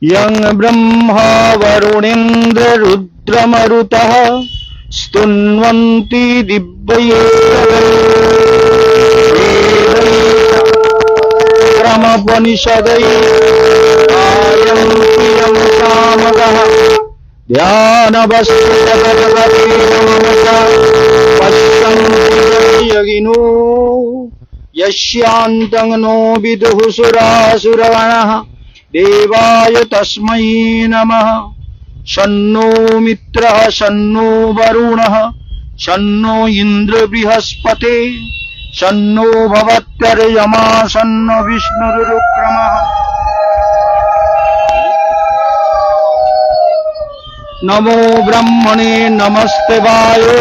यं ब्रह्मा वरुणेन्द्र रुद्रमरुतः स्तुन्वन्ति दिव्यैः गायन्ति यं सामगः पश्यन्ति यज्ञिनो यस्यान्तं नो विदुः सुरासुरगणः देवाय तस्मै नमः। शन्नो मित्रः शन्नो वरुणः शन्नो इन्द्र बृहस्पते शन्नो भवत्यर्यमा शन्नो विष्णुरुक्रमः। नमो ब्रह्मणे नमस्ते वायो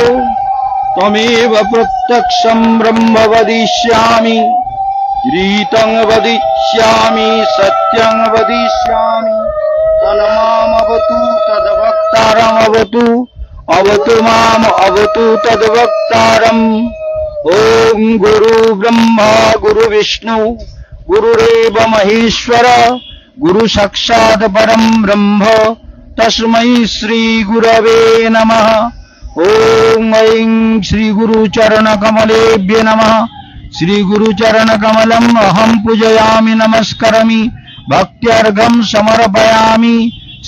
त्वमेव प्रत्यक्षं ब्रह्म वदिष्यामि रीतं वदिष्यामि सत्यं वदिष्यामि तन्मामवतु तद्वक्तारमवतु अवतु माम अवतु तद्वक्तारम्। ॐ गुरु ब्रह्मा गुरु विष्णु गुरुरेव महेश्वर गुरु साक्षात् परं ब्रह्म तस्मै श्री गुरवे नमः। ॐ ऐं श्री गुरु चरण कमलेभ्य नमः। श्री गुरु चरण कमलम् अहं पूजयामि नमस्करामि भक्त्यर्घं समर्पयामि।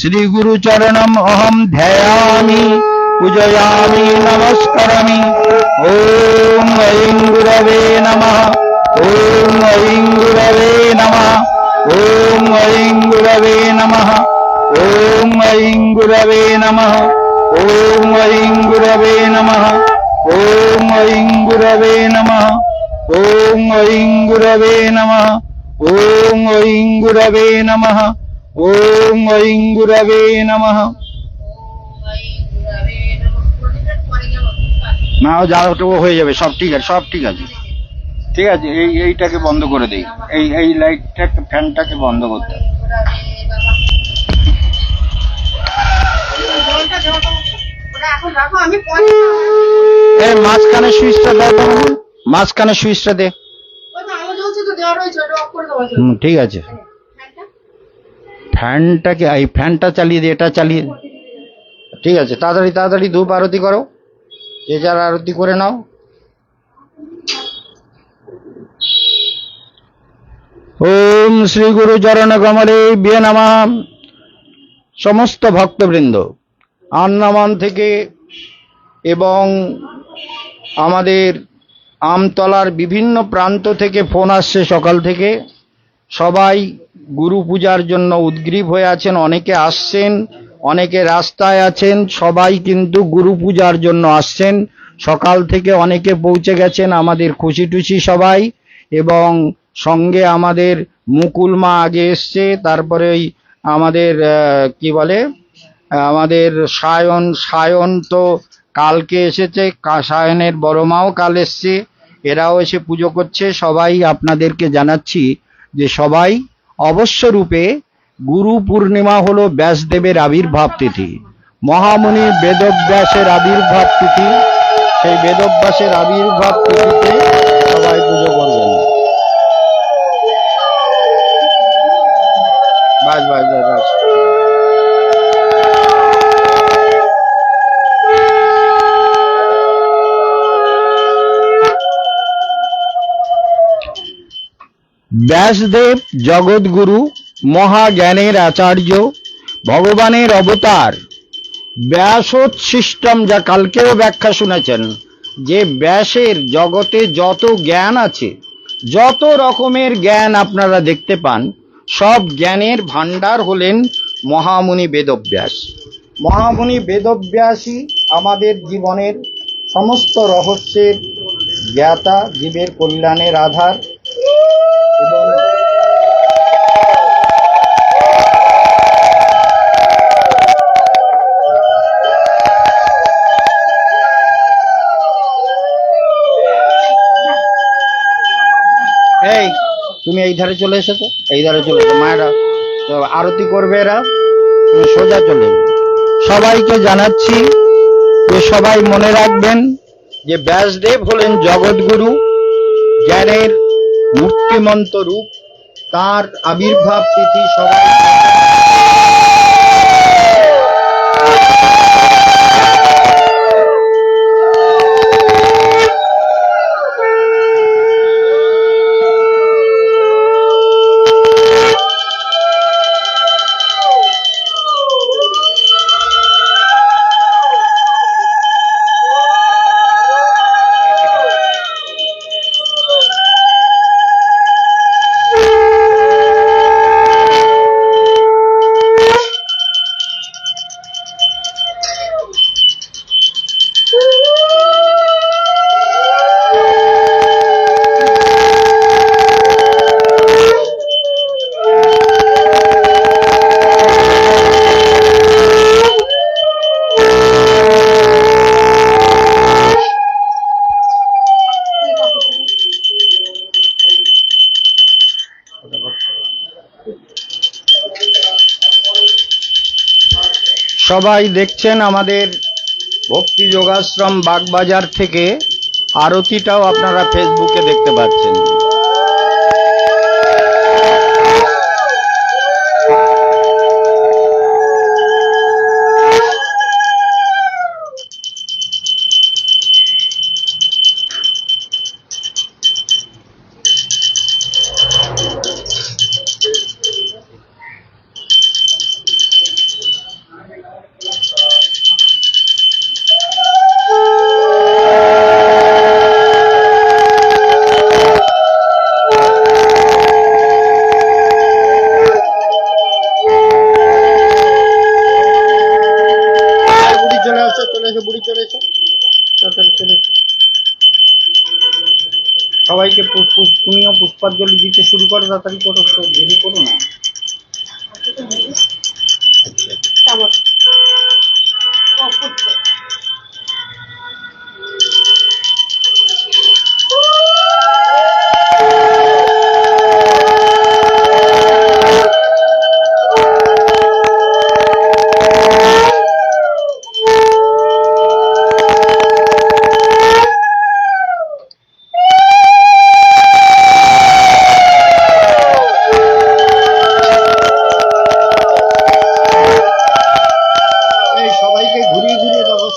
श्री गुरु चरणम् अहं ध्यायामि पूजयामि नमस्करामि। ॐ ऐं गुरवे नमः। ॐ ऐं गुरवे नमः। ॐ ऐं गुरवे नमः। ॐ ऐं गुरवे नमः। ॐ ऐं गुरवे नमः। ॐ ऐं गुरवे नमः। ॐ ऐं गुरवे नमः। ॐ ऐं गुरवे नमः। ॐ ऐं गुरवे नमः। না যাওয়াটা হয়ে যাবে, সব ঠিক আছে, সব ঠিক আছে, ঠিক আছে। এইটাকে বন্ধ করে দেই, এই লাইটটাকে ফ্যানটাকে বন্ধ করতে। এই মাঝখানে সুইচটা দাও তো, মাঝখানে সুইচটা দে। ঠিক আছে, ফ্যানটাকে এই ফ্যানটা চালিয়ে দে, এটা চালিয়ে। ঠিক আছে, তাড়াতাড়ি তাড়াতাড়ি ধূপ আরতি করো, যে যার আরতি করে নাও। ওম শ্রী গুরু চরণ কমলেভ্যো নমঃ। সমস্ত ভক্তবৃন্দ আন্দামান থেকে এবং আমাদের আমতলার বিভিন্ন প্রান্ত থেকে ফোন আসছে সকাল থেকে। সবাই গুরু পূজার জন্য উদ্গ্রীব হয়ে আছেন, অনেকে আসছেন, অনেকে রাস্তায় আছেন, সবাই কিন্তু গুরু পূজার জন্য আসছেন। সকাল থেকে অনেকে পৌঁছে গেছেন, আমাদের খুশি টুশি সবাই। এবং সঙ্গে আমাদের মুকুল মা আগে এসছে, তারপরে আমাদের কি বলে আমাদের সায়ন তো কালকে এসেছে, সায়নের বড় মাও কাল এসছে, এরাও এসে পুজো করছে। সবাই আপনাদেরকে জানাচ্ছি যে সবাই অবশ্য রূপে গুরু পূর্ণিমা হলো ব্যাসদেবের আবির্ভাব তিথি, মহামুনি বেদব্যাসের আবির্ভাব তিথি। সেই বেদব্যাসের আবির্ভাব তিথিতে সবাই পুজো করবেন। বাস বাস বাস বাস। ব্যাসদেব জগৎগুরু, মহাজ্ঞানের আচার্য, ভগবানের অবতার। ব্যাসোচ্ছিষ্টম, যা কালকেও ব্যাখ্যা শুনেছেন, যে ব্যাসের জগতে যত জ্ঞান আছে, যত রকমের জ্ঞান আপনারা দেখতে পান, সব জ্ঞানের ভাণ্ডার হলেন মহামুনি বেদব্যাস। মহামুনি বেদব্যাসই আমাদের জীবনের সমস্ত রহস্যের জ্ঞাতা, জীবের কল্যাণের আধার। এবং এই তুমি এই ধারে চলে এসেছো, এই ধারে চলে এসো, মায়েরা আরতি করবে, এরা তুমি সোজা চলে। সবাইকে জানাচ্ছি যে সবাই মনে রাখবেন যে ব্যাসদেব হলেন জগৎগুরু, জ্ঞানের মূর্তিমন্ত রূপ। তার আবির্ভাব তিথি সবাই সবাই দেখছেন আমাদের ভক্তি যোগাশ্রম বাগবাজার থেকে আরতিটাও আপনারা ফেসবুকে দেখতে পাচ্ছেন। সবাইকে তুমিও পুষ্পাঞ্জলি দিতে শুরু করো, তাড়াতাড়ি করো, দেরি করো না।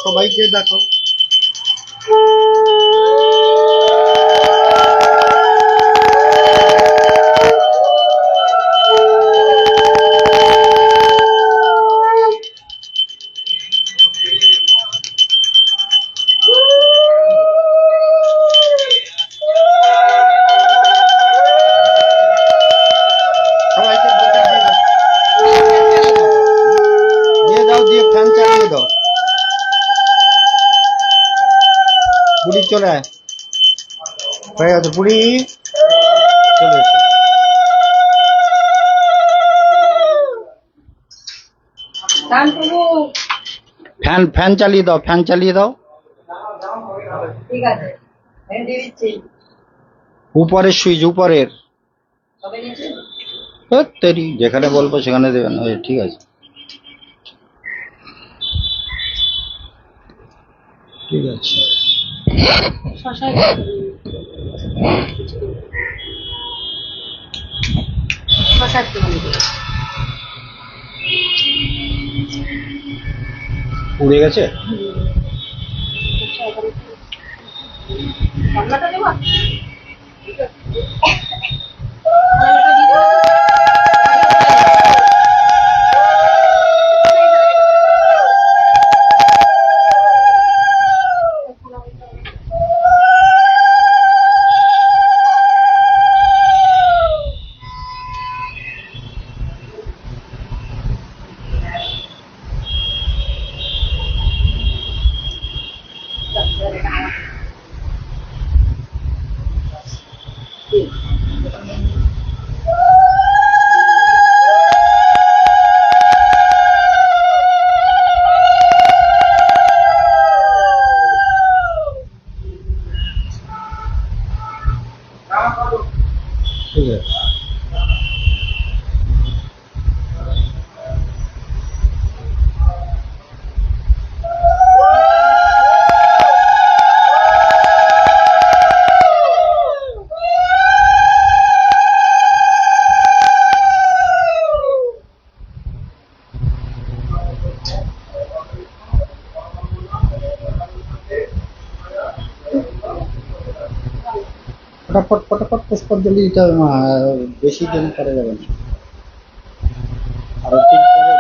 সবাইকে দেখো। সবাইকে দিয়ে দাও, দিয়ে ফ্যান চালিয়ে দাও। বুড়ি চলে আয়, হয়ে গেছে বুড়ি চলে এসো। ফ্যান ফ্যান চালিয়ে দাও, ফ্যান চালিয়ে দাও। ঠিক আছে, উপরের সুইচ উপরের, যেখানে বলবো সেখানে দেবেন। ঠিক আছে, ঠিক আছে। উড়ে গেছে। ঠিক আছে, ফটাফট ফটাফট পুষ্পাঞ্জলি দিতে হবে, বেশি দেরি করা যাবে না। আরো ঠিক করে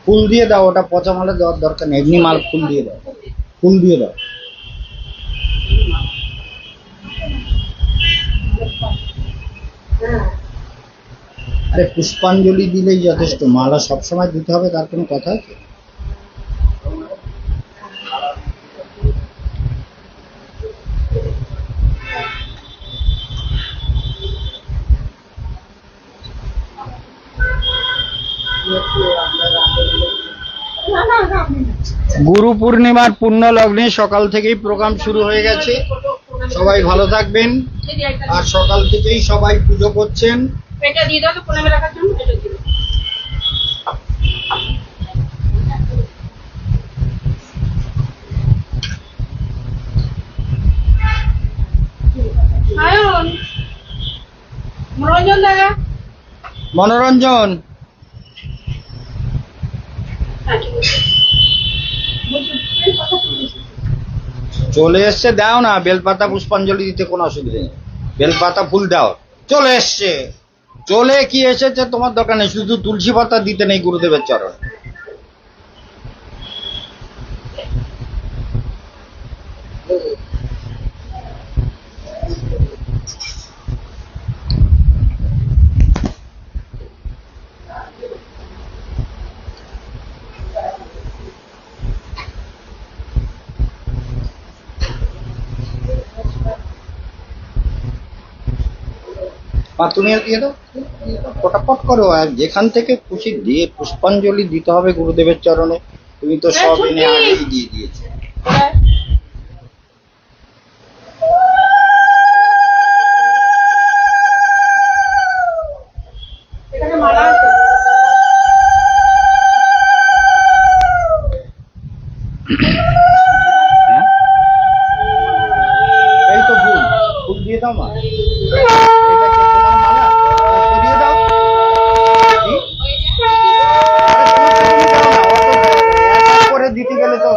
ফুল দিয়ে দাও, ওটা পচা মালা দেওয়ার দরকার নেই, এমনি মাল ফুল দিয়ে দাও, ফুল দিয়ে দাও। আরে পুষ্পাঞ্জলি দিলেই যথেষ্ট, মালা সবসময় দিতে হবে তার কোনো কথা আছে? গুরু পূর্ণিমার পুণ্য লগ্নে সকাল থেকেই প্রোগ্রাম শুরু হয়ে গেছে। সবাই ভালো থাকবেন। আর সকাল থেকেই সবাই পুজো করছেন। এটা দিয়ে দাও তো প্রণামে রাখার জন্য, এটা দিয়ে দাও। আয়ন মনোরঞ্জন দাদা, মনোরঞ্জন, চলে এসছে, দাও না বেলপাতা পুষ্পাঞ্জলি দিতে, কোনো অসুবিধা নেই। বেলপাতা ফুল দাও। চলে এসছে, চলে কি এসেছে তোমার দোকানে, শুধু তুলসী পাতা দিতে নেই গুরুদেবের চরণ। মা তুমি আর দিয়ে দাও, ফটাফট করো। আর যেখান থেকে খুশি দিয়ে পুষ্পাঞ্জলি দিতে হবে গুরুদেবের চরণে। তুমি তো সব এনে আগেই দিয়ে দিয়েছো। এখানে মালা আছে। হ্যাঁ, এই তো ফুল, ফুল দিয়ে দাও মা। এটা কি তোমার মালা? সরিয়ে দাও। কি? আরে তুমি দাও না, অত এক এক করে দিতে গেলে তো।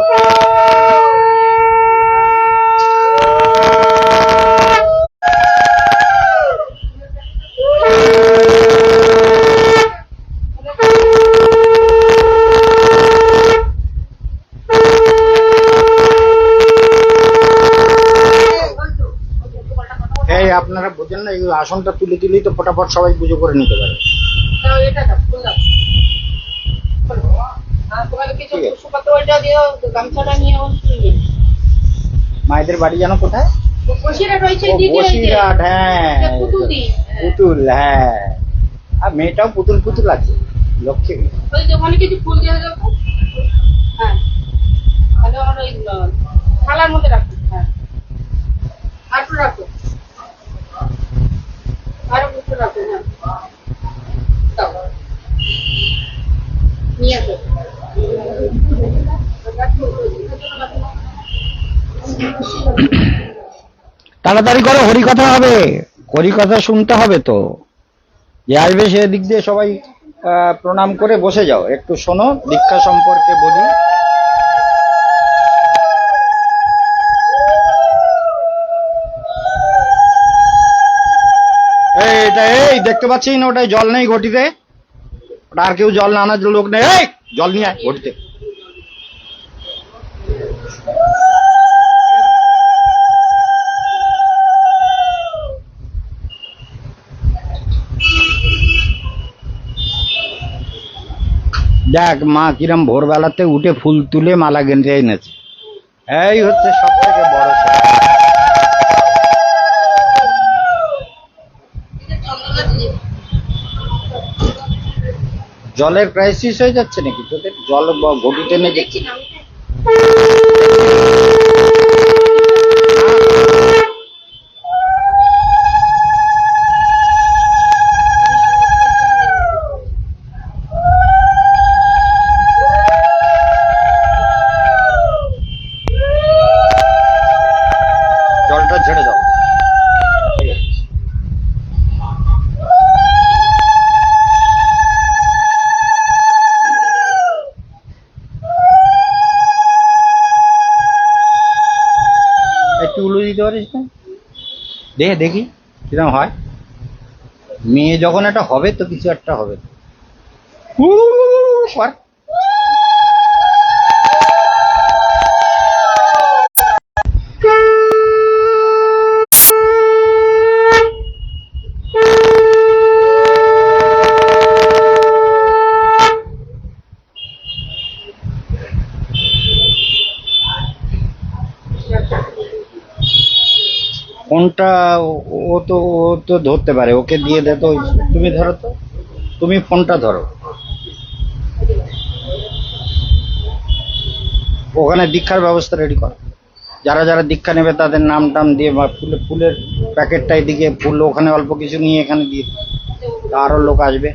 এই আপনারা বোঝেন না, এই আসনটা তুলে দিলেই তো ফটাফট সবাই পুজো করে নিতে পারে। দাও, এটা দাও, ফুল দাও। আর তোমাকে কিছু ঠিক আছে। পুষ্পপত্র ওইটা দিও, গামছাটা নিয়ে মায়েদের বাড়ি জানো কোথায়? বসিরহাট রয়েছে, ও, দিদি রয়েছে। বসিরহাট, হ্যাঁ। এটা পুতুলদি। পুতুল, হ্যাঁ। আর মেয়েটাও পুতুল পুতুল আছে, লক্ষ্মী মেয়ে। ওই যে ওখানে কিছু ফুল দিয়ে দাও তো। হ্যাঁ, তাহলে আমার ওই থালার মধ্যে রাখো। হ্যাঁ, আর একটু রাখো, আরো একটু রাখো। হ্যাঁ, দাও, নিয়ে আসো। তাড়াতাড়ি করো, হরিকথা হবে, হরিকথা শুনতে হবে তো। যে আসবে সে দিক দিয়ে সবাই প্রণাম করে বসে যাও। একটু শোনো, দীক্ষা সম্পর্কে বলি। এই দেখতে পাচ্ছি না, ওটাই জল নেই ঘটিতে। ওটা আর কেউ জল না আনার লোক নেই। এই জল নিয়ে আয় ঘটিতে। দেখ মা কিরম ভোরবেলাতে উঠে ফুল তুলে মালা গেঁথে এনেছে। এই হচ্ছে সব থেকে বড় সেবা। জলের ক্রাইসিস হয়ে যাচ্ছে নাকি তোদের? জল ঘটিতে নেই দেখছি। দেখছি না আমি। জলটা ছেড়ে দাও। ঠিক আছে। একটু উলু দিতে পারিস না? দেখি কিরকম হয়। মেয়ে যখন একটা হবে তো কিছু একটা হবে। কর। ফোনটা ও তো ধরতে পারে, ওকে দিয়ে দে তো। তুমি ধরো তো, তুমি ফোনটা ধরো। ওখানে দীক্ষার ব্যবস্থা রেডি কর। যারা যারা দীক্ষা নেবে তাদের নাম টাম দিয়ে বা ফুলের প্যাকেটটা এদিকে, ফুল ওখানে অল্প কিছু নিয়ে এখানে দিয়ে দিই। তা আরো লোক আসবে।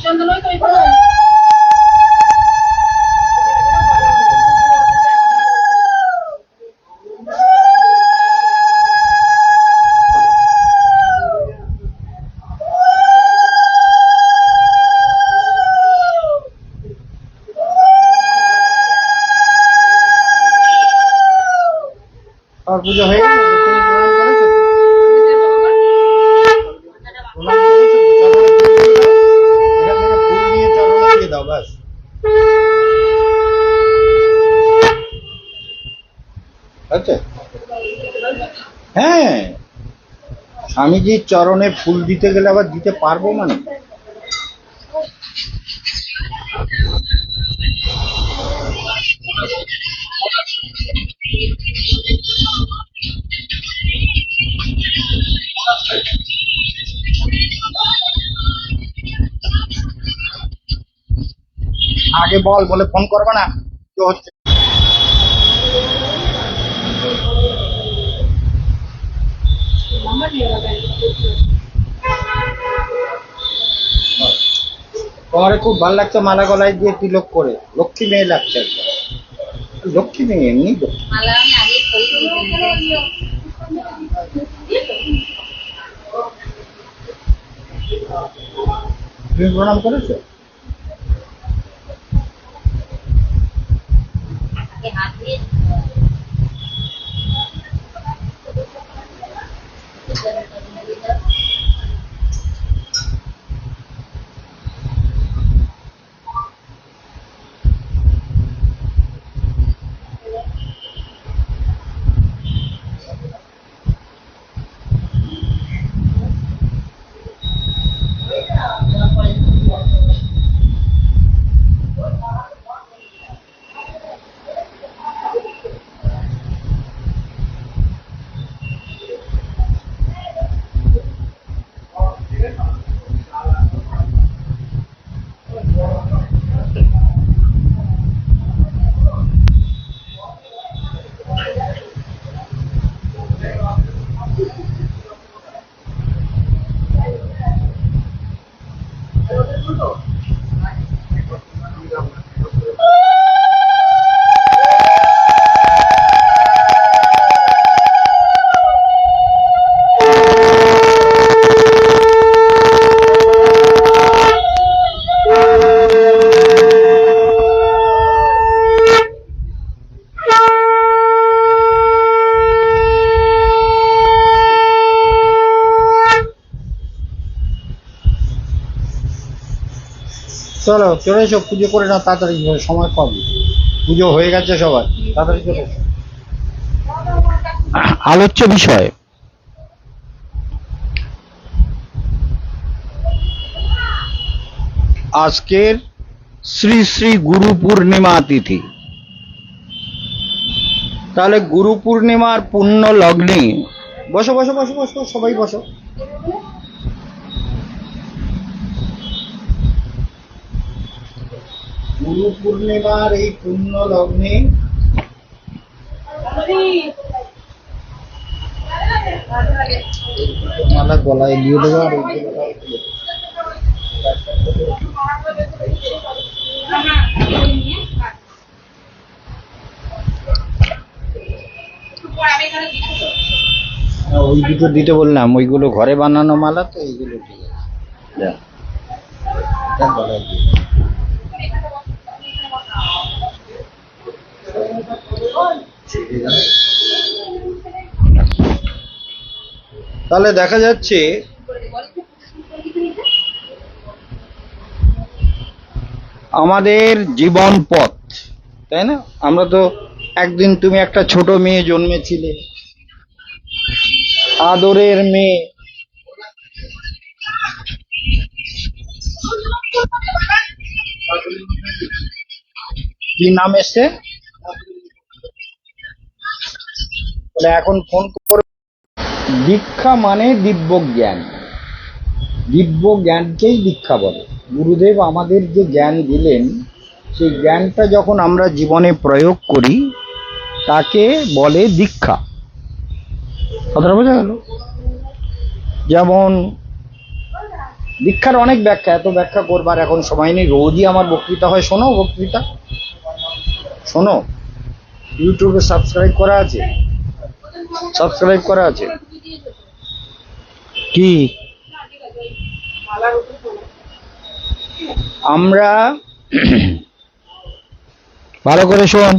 চন্দন ওই তো ওই আর পুজো হয়ে গেছে? তুমি প্রণাম করেছো? প্রণাম করেছো? চরণে ফুল দিয়ে দাও। এখান থেকে ফুল নিয়ে চরণে দিয়ে দাও, ব্যাস। আচ্ছা, হ্যাঁ, স্বামীজির চরণে ফুল দিতে গেলে আবার দিতে পারবো মানে? আগে বল, বলে ফোন করবে না তো হচ্ছে। নাম্বার নিয়ে যাবে। তোমার খুব ভালো লাগছে মালা গলায় দিয়ে তিলক করে, লক্ষ্মী মেয়ে লাগছে একদম। লক্ষ্মী মেয়ে, এমনি লক্ষ্মী। মালা আমি আগে করি। তুমি প্রণাম করেছো? হাত দিয়ে চলো চলে এসো, পুজো করে নাও তাড়াতাড়ি, সময় কম, পুজো হয়ে গেছে সবার, তাড়াতাড়ি চলে এসো। আলোচ্য বিষয় আজকের শ্রী শ্রী গুরু পূর্ণিমা তিথি। তাহলে গুরু পূর্ণিমার পুণ্য লগ্নে, বসো বসো বসো বসো, সবাই বসো। গুরু পূর্ণিমার এই পুণ্য লগ্নে মালা গলায় দিয়ে দেবো আর ওইগুলো ওই দুটো দিতে বললাম, ওইগুলো ঘরে বানানো মালা তো, এইগুলো ঠিক আছে। যা, যা গলায় দিয়ে দে। তাহলে দেখা যাচ্ছে আমাদের জীবন পথ, তাই না? আমরা তো একদিন, তুমি একটা ছোট মেয়ে জন্মেছিলে, আদরের মেয়ে, কি নাম এসছে? বলে এখন ফোন করে। দীক্ষা মানে দিব্য জ্ঞান, দিব্য জ্ঞানকেই দীক্ষা বলে। গুরুদেব আমাদের যে জ্ঞান দিলেন, সেই জ্ঞানটা যখন আমরা জীবনে প্রয়োগ করি তাকে বলে দীক্ষা। কথাটা বোঝা গেল? যেমন দীক্ষার অনেক ব্যাখ্যা, এত ব্যাখ্যা করবার এখন সময় নেই। রোজই আমার বক্তৃতা হয়, শোনো বক্তৃতা, শোনো। ইউটিউবে সাবস্ক্রাইব করা আছে, সাবস্ক্রাইব করা আছে কি? আমরা ভালো করে শোন,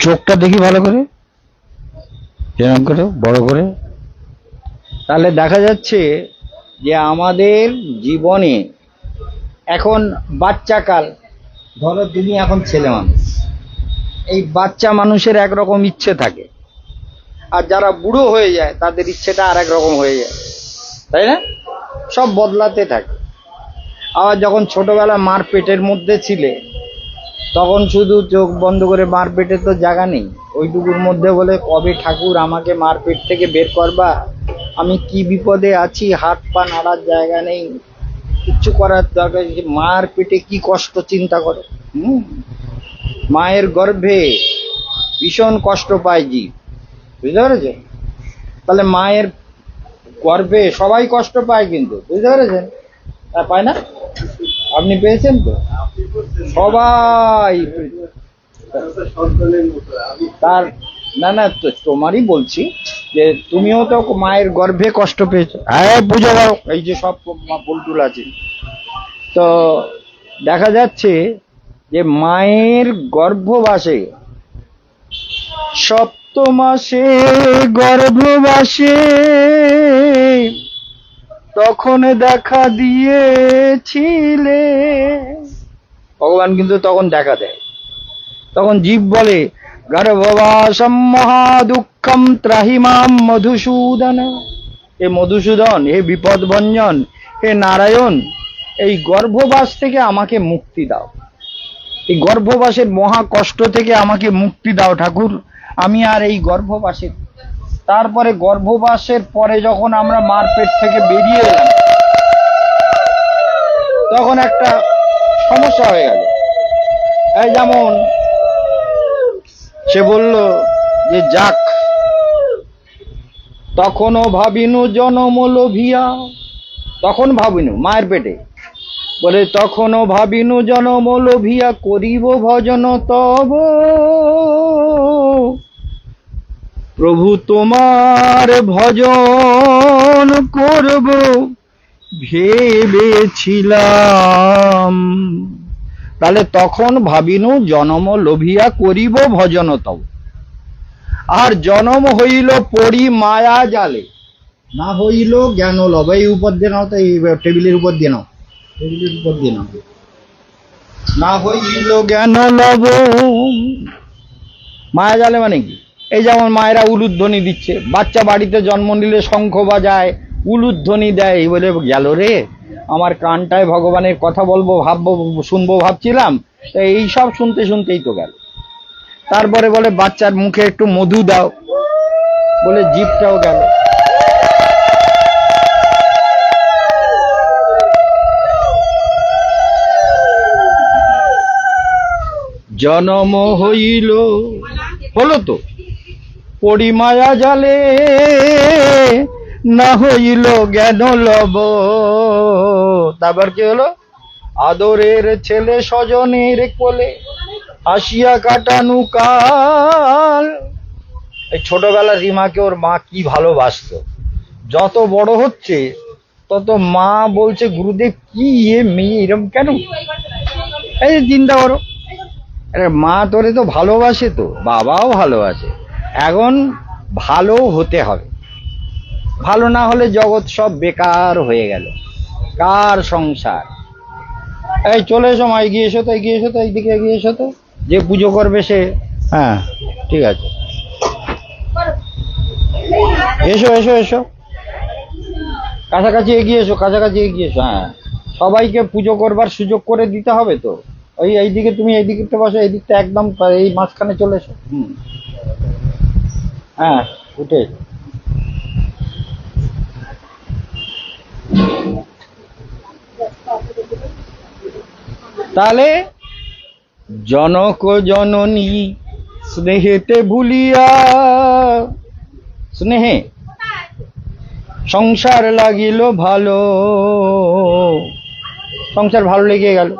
চোখটা দেখি ভালো করে, এরকম করে বড় করে। তাহলে দেখা যাচ্ছে যে আমাদের জীবনে এখন বাচ্চাকাল, ধরো তুমি এখন ছেলে মানুষ, এই বাচ্চা মানুষের একরকম ইচ্ছে থাকে, আর যারা বুড়ো হয়ে যায় তাদের ইচ্ছেটা আর এক রকম হয়ে যায়, তাই না? সব বদলাতে থাকে। আবার যখন ছোটবেলা মার পেটের মধ্যে ছিলে, তখন শুধু চোখ বন্ধ করে, মার পেটে তো জায়গা নেই, ওইটুকুর মধ্যে বলে কবে ঠাকুর আমাকে মার পেট থেকে বের করবা, আমি কি বিপদে আছি, হাত পা নাড়ার জায়গা নেই, কিচ্ছু করার দরকার। মার পেটে কি কষ্ট চিন্তা করে। মায়ের গর্ভে ভীষণ কষ্ট পায় জীব, বুঝতে পেরেছেন? তাহলে মায়ের গর্ভে সবাই কষ্ট পায়, কিন্তু বুঝতে পেরেছেন? পায় না? আপনি পেয়েছেন তো? সবাই। তার না না, তোমারই বলছি যে তুমিও তো মায়ের গর্ভে কষ্ট পেয়েছো। হ্যাঁ, বুঝে দাও, এই যে সব পুলটুল আছে। তো দেখা যাচ্ছে যে মায়ের গর্ভবাসে, সপ্তমাসে গর্ভবাসে তখন দেখা দিয়েছিলে, ভগবান কিন্তু তখন দেখা দেয়। তখন জীব বলে, গর্ভবাসম মহা দুঃখম ত্রাহিমাম মধুসূদন। হে মধুসূদন, হে বিপদ ভঞ্জন, হে নারায়ণ, এই গর্ভবাস থেকে আমাকে মুক্তি দাও, এই গর্ভবাসের মহা কষ্ট থেকে আমাকে মুক্তি দাও ঠাকুর, আমি আর এই গর্ভবাসে। তারপরে গর্ভবাসের পরে যখন আমরা মার পেট থেকে বেরিয়ে এলাম, তখন একটা সমস্যা হয়ে গেল। এই যেমন সে বলল যে যাক, তখনও ভাবিনু জনম লোভিয়া, তখন ভাবিনু মায়ের পেটে, বলে তখনও ভাবিনু জনম লোভিয়া করিব ভজন তব, প্রভু তোমার ভজন করব ভেবেছিলাম। তাহলে তখন ভাবিনু জনম লোভিয়া করিব ভজন তব, আর জনম হইল পড়ি মায়া জালে, না হইল জ্ঞান লব। এই উপর দিয়ে নাও তো, এই টেবিলের উপর দিয়ে নাও, টেবিলের উপর দিয়ে নাও। না হইল জ্ঞান লব, মায়া জালে মানে কি? এই যেমন মায়েরা উলুধ্বনি দিচ্ছে, বাচ্চা বাড়িতে জন্ম নিলে শঙ্খ বাজায়, উলুধ্বনি দেয়, বলে গেল রে আমার কানটায় ভগবানের কথা বলবো ভাববো, শুনবো ভাবছিলাম, এই সব শুনতে শুনতেই তো গেল। তারপরে বলে বাচ্চার মুখে একটু মধু দাও, বলে জিভটাও গেল। জনম হইল, হলো তো, পড়ি মায়া জালে না হইল জ্ঞান লব। তারপর কি হলো? আদরের ছেলে স্বজনের কোলে আসিয়া কাটানু কাল। এই ছোটবেলা রিমাকে ওর মা কি ভালোবাসতো। যত বড় হচ্ছে তত মা বলছে, গুরুদেব কি এ মেয়ে এরকম কেন? এই যে চিন্তা করো, আরে মা তোরে তো ভালোবাসে, তো বাবাও ভালোবাসে, এখন ভালো হতে হবে। ভালো না হলে জগৎ সব বেকার হয়ে গেল, কার সংসার। এই চলে এসো মা, এগিয়ে এসো তো, এগিয়ে এসো তো, এইদিকে এগিয়ে এসো তো। যে পুজো করবে সে, হ্যাঁ ঠিক আছে, এসো এসো এসো, কাছাকাছি এগিয়ে এসো, কাছাকাছি এগিয়ে এসো। হ্যাঁ, সবাইকে পুজো করবার সুযোগ করে দিতে হবে তো। ওই এইদিকে, তুমি এইদিকে বসো, এইদিকটা একদম এই মাঝখানে চলে এসো। হ্যাঁ, উঠে এসো। তাহলে জনক জননী স্নেহেতে ভুলিয়া, স্নেহে সংসার লাগিল ভালো, সংসার ভালো লেগে গেল।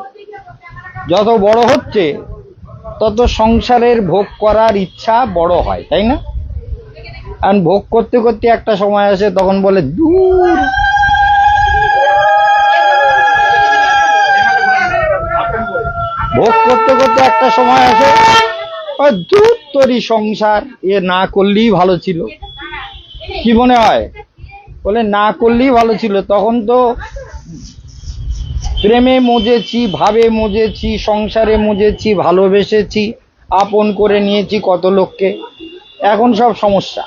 যত বড় হচ্ছে তত সংসারের ভোগ করার ইচ্ছা বড় হয়, তাই না? আর ভোগ করতে করতে একটা সময় আসে, তখন বলে দূর, ভোগ করতে করতে একটা সময় আসে, দূর তোরই সংসার, এ না করলেই ভালো ছিল। কি মনে হয়? বলে না করলেই ভালো ছিল। তখন তো প্রেমে মজেছি, ভাবে মজেছি, সংসারে মজেছি, ভালোবেসেছি, আপন করে নিয়েছি কত লোককে। এখন সব সমস্যা।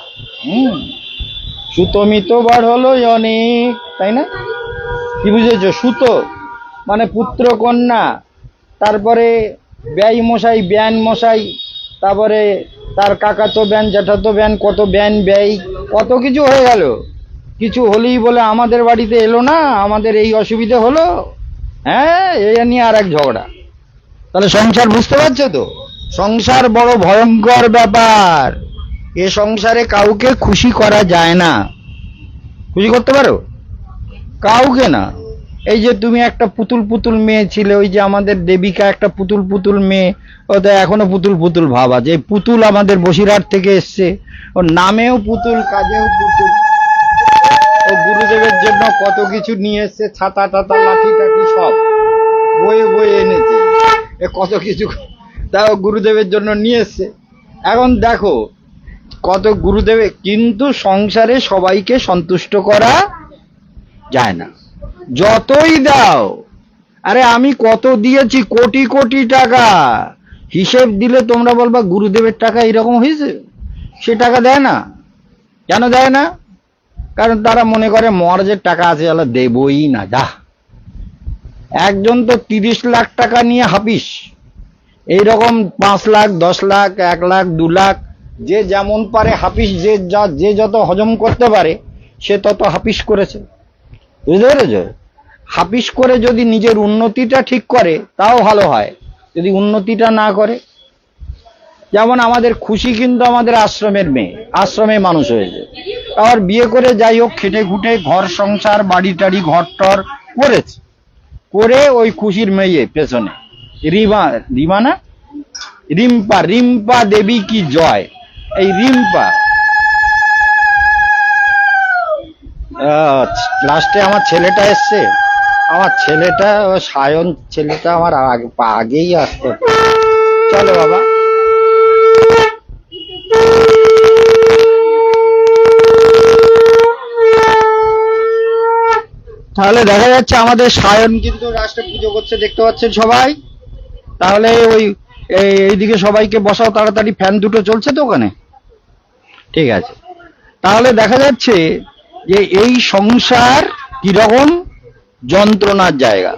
সুতমিত বার হলো অনেক, তাই না? কি বুঝেছো? সুতো মানে পুত্র কন্যা, তারপরে ব্যয় মশাই, ব্যান মশাই, তারপরে তার কাকাতো ব্যান, জ্যাঠাতো ব্যান, কত ব্যান ব্যয়, কত কিছু হয়ে গেল। কিছু হলেই বলে আমাদের বাড়িতে এলো না, আমাদের এই অসুবিধা হলো। হ্যাঁ, এই নিয়ে আর এক ঝগড়া। তাহলে সংসার, বুঝতে পারছো তো? সংসার বড় ভয়ঙ্কর ব্যাপার। এ সংসারে কাউকে খুশি করা যায় না। খুশি করতে পারো? কাউকে না। এই যে তুমি একটা পুতুল পুতুল মেয়ে ছিলে, ওই যে আমাদের দেবিকা একটা পুতুল পুতুল মেয়ে, ওদের এখনো পুতুল পুতুল ভাব আছে। এই পুতুল আমাদের বসিরহাট থেকে এসছে, ওর নামেও পুতুল, কাজেও পুতুল। ও গুরুদেবের জন্য কত কিছু নিয়ে এসছে, ছাতা টাতা, লাঠি টাঠি সব বয়ে বয়ে এনেছে, এ কত কিছু তাও গুরুদেবের জন্য নিয়ে এসছে। এখন দেখো কত গুরুদেবে, কিন্তু সংসারে সবাইকে সন্তুষ্ট করা যায় না, যতই দাও। আরে আমি কত দিয়েছি, কোটি কোটি টাকা, হিসেব দিলে তোমরা বলবা গুরুদেবের টাকা এরকম হয়েছে। সে টাকা দেয় না। কেন দেয় না? কারণ তারা মনে করে মহারাজের টাকা আছে, আল্লাহ দেবই না। যা, একজন তো 30 লাখ টাকা নিয়ে হাফিস, এইরকম 5 লাখ, 10 লাখ, 1 লাখ, 2 লাখ, যে যেমন পারে হাফিস, যে যত হজম করতে পারে সে তত হাফিস করেছে। বুঝতে পেরেছ? হাফিস করে যদি নিজের উন্নতিটা ঠিক করে তাও ভালো হয়, যদি উন্নতিটা না করে। যেমন আমাদের খুশি কিন্তু আমাদের আশ্রমের মেয়ে, আশ্রমে মানুষ হয়েছে, আর বিয়ে করে যাই হোক খেটে খুটে ঘর সংসার, বাড়ি টাড়ি, ঘর টর করেছে, করে ওই খুশির মেয়ে পেছনে রিমা না, রিম্পা দেবী কি জয়। এই রিম্পা লাস্টে আমার ছেলেটা এসছে, আমার ছেলেটা সায়ন ছেলেটা আমার আগেই আসতে। চলো বাবা। তাহলে দেখা যাচ্ছে আমাদের সায়ন কিন্তু রাষ্ট্রে পুজো করছে, দেখতে পাচ্ছেন সবাই। তাহলে ওই এইদিকে সবাইকে বসাও তাড়াতাড়ি, ফ্যান দুটো চলছে তো ওখানে, ঠিক আছে। তাহলে দেখা যাচ্ছে যে এই সংসার কিরকম যন্ত্রণার জায়গা।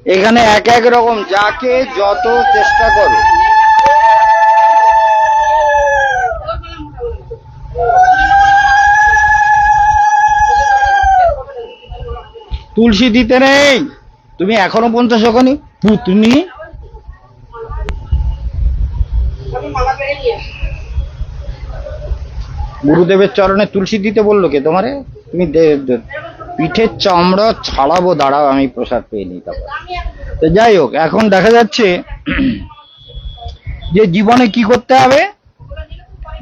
এখানে এক এক রকম, যাকে যত চেষ্টা করো। তুলসী দিতে নেই, তুমি এখনো 50 ওখানে পুতনি। গুরুদেবের চরণে তুলসী দিতে বললো কে তোমারে? তুমি পিঠের চামড়া ছাড়াবো, দাঁড়াও আমি প্রসাদ পেয়ে নিই তারপর। তো যাই হোক, এখন দেখা যাচ্ছে যে জীবনে কি করতে হবে,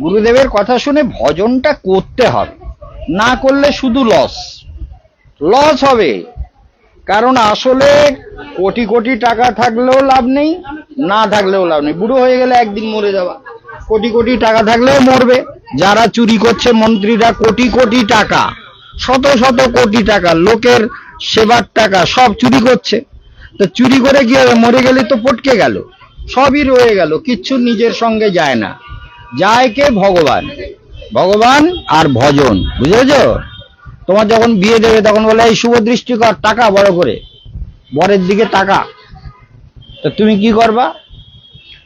গুরুদেবের কথা শুনে ভজনটা করতে হবে, না করলে শুধু লস হবে। কারণ আসলে কোটি কোটি টাকা থাকলেও লাভ নেই, না থাকলেও লাভ নেই। বুড়ো হয়ে গেলে একদিন মরে যাওয়া। কোটি কোটি টাকা থাকলেও মরবে। যারা চুরি করছে মন্ত্রীরা কোটি কোটি টাকা, শত শত কোটি টাকা, লোকের সেবার টাকা সব চুরি করছে। তো চুরি করে কি হবে, মরে গেলে তো পটকে গেল, সবই রয়ে গেল, কিচ্ছু নিজের সঙ্গে যায় না। যায় কে? ভগবান আর ভজন, বুঝেছ? তোমার যখন বিয়ে দেবে তখন বলে এই শুভ দৃষ্টি কর, টাকা বড় করে, বরের দিকে টাকা। তো তুমি কি করবা?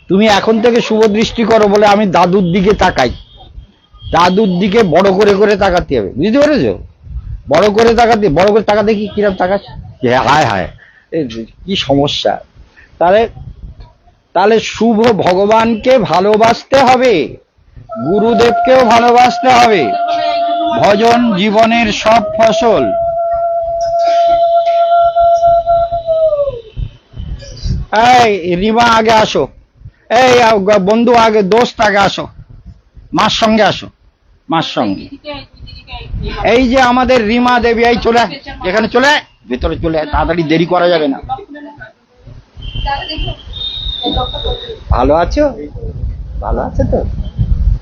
তুমি এখন থেকে শুভ দৃষ্টি করো বলে আমি দাদুর দিকে তাকাই, দাদুর দিকে বড় করে করে তাকাতে হবে, বুঝতে পেরেছো? বড় করে তাকাতে, বড় করে তাকাতে কি কিরম তাকাচ্ছে, হায় হায় কি সমস্যা। তাহলে তাহলে শুভ ভগবানকে ভালোবাসতে হবে, গুরুদেবকেও ভালোবাসতে হবে। ভজন জীবনের সব ফসল। এই রিমা আগে আসো, এই বন্ধু আগে, দোস্ত আগে আসো, মার সঙ্গে আসো, মার সঙ্গে। এই যে আমাদের রিমা দেবী, এই চলে আয়, এখানে চলে আয়, ভেতরে চলে আয়, তাড়াতাড়ি, দেরি করা যাবে না। ভালো আছো? ভালো আছে তো?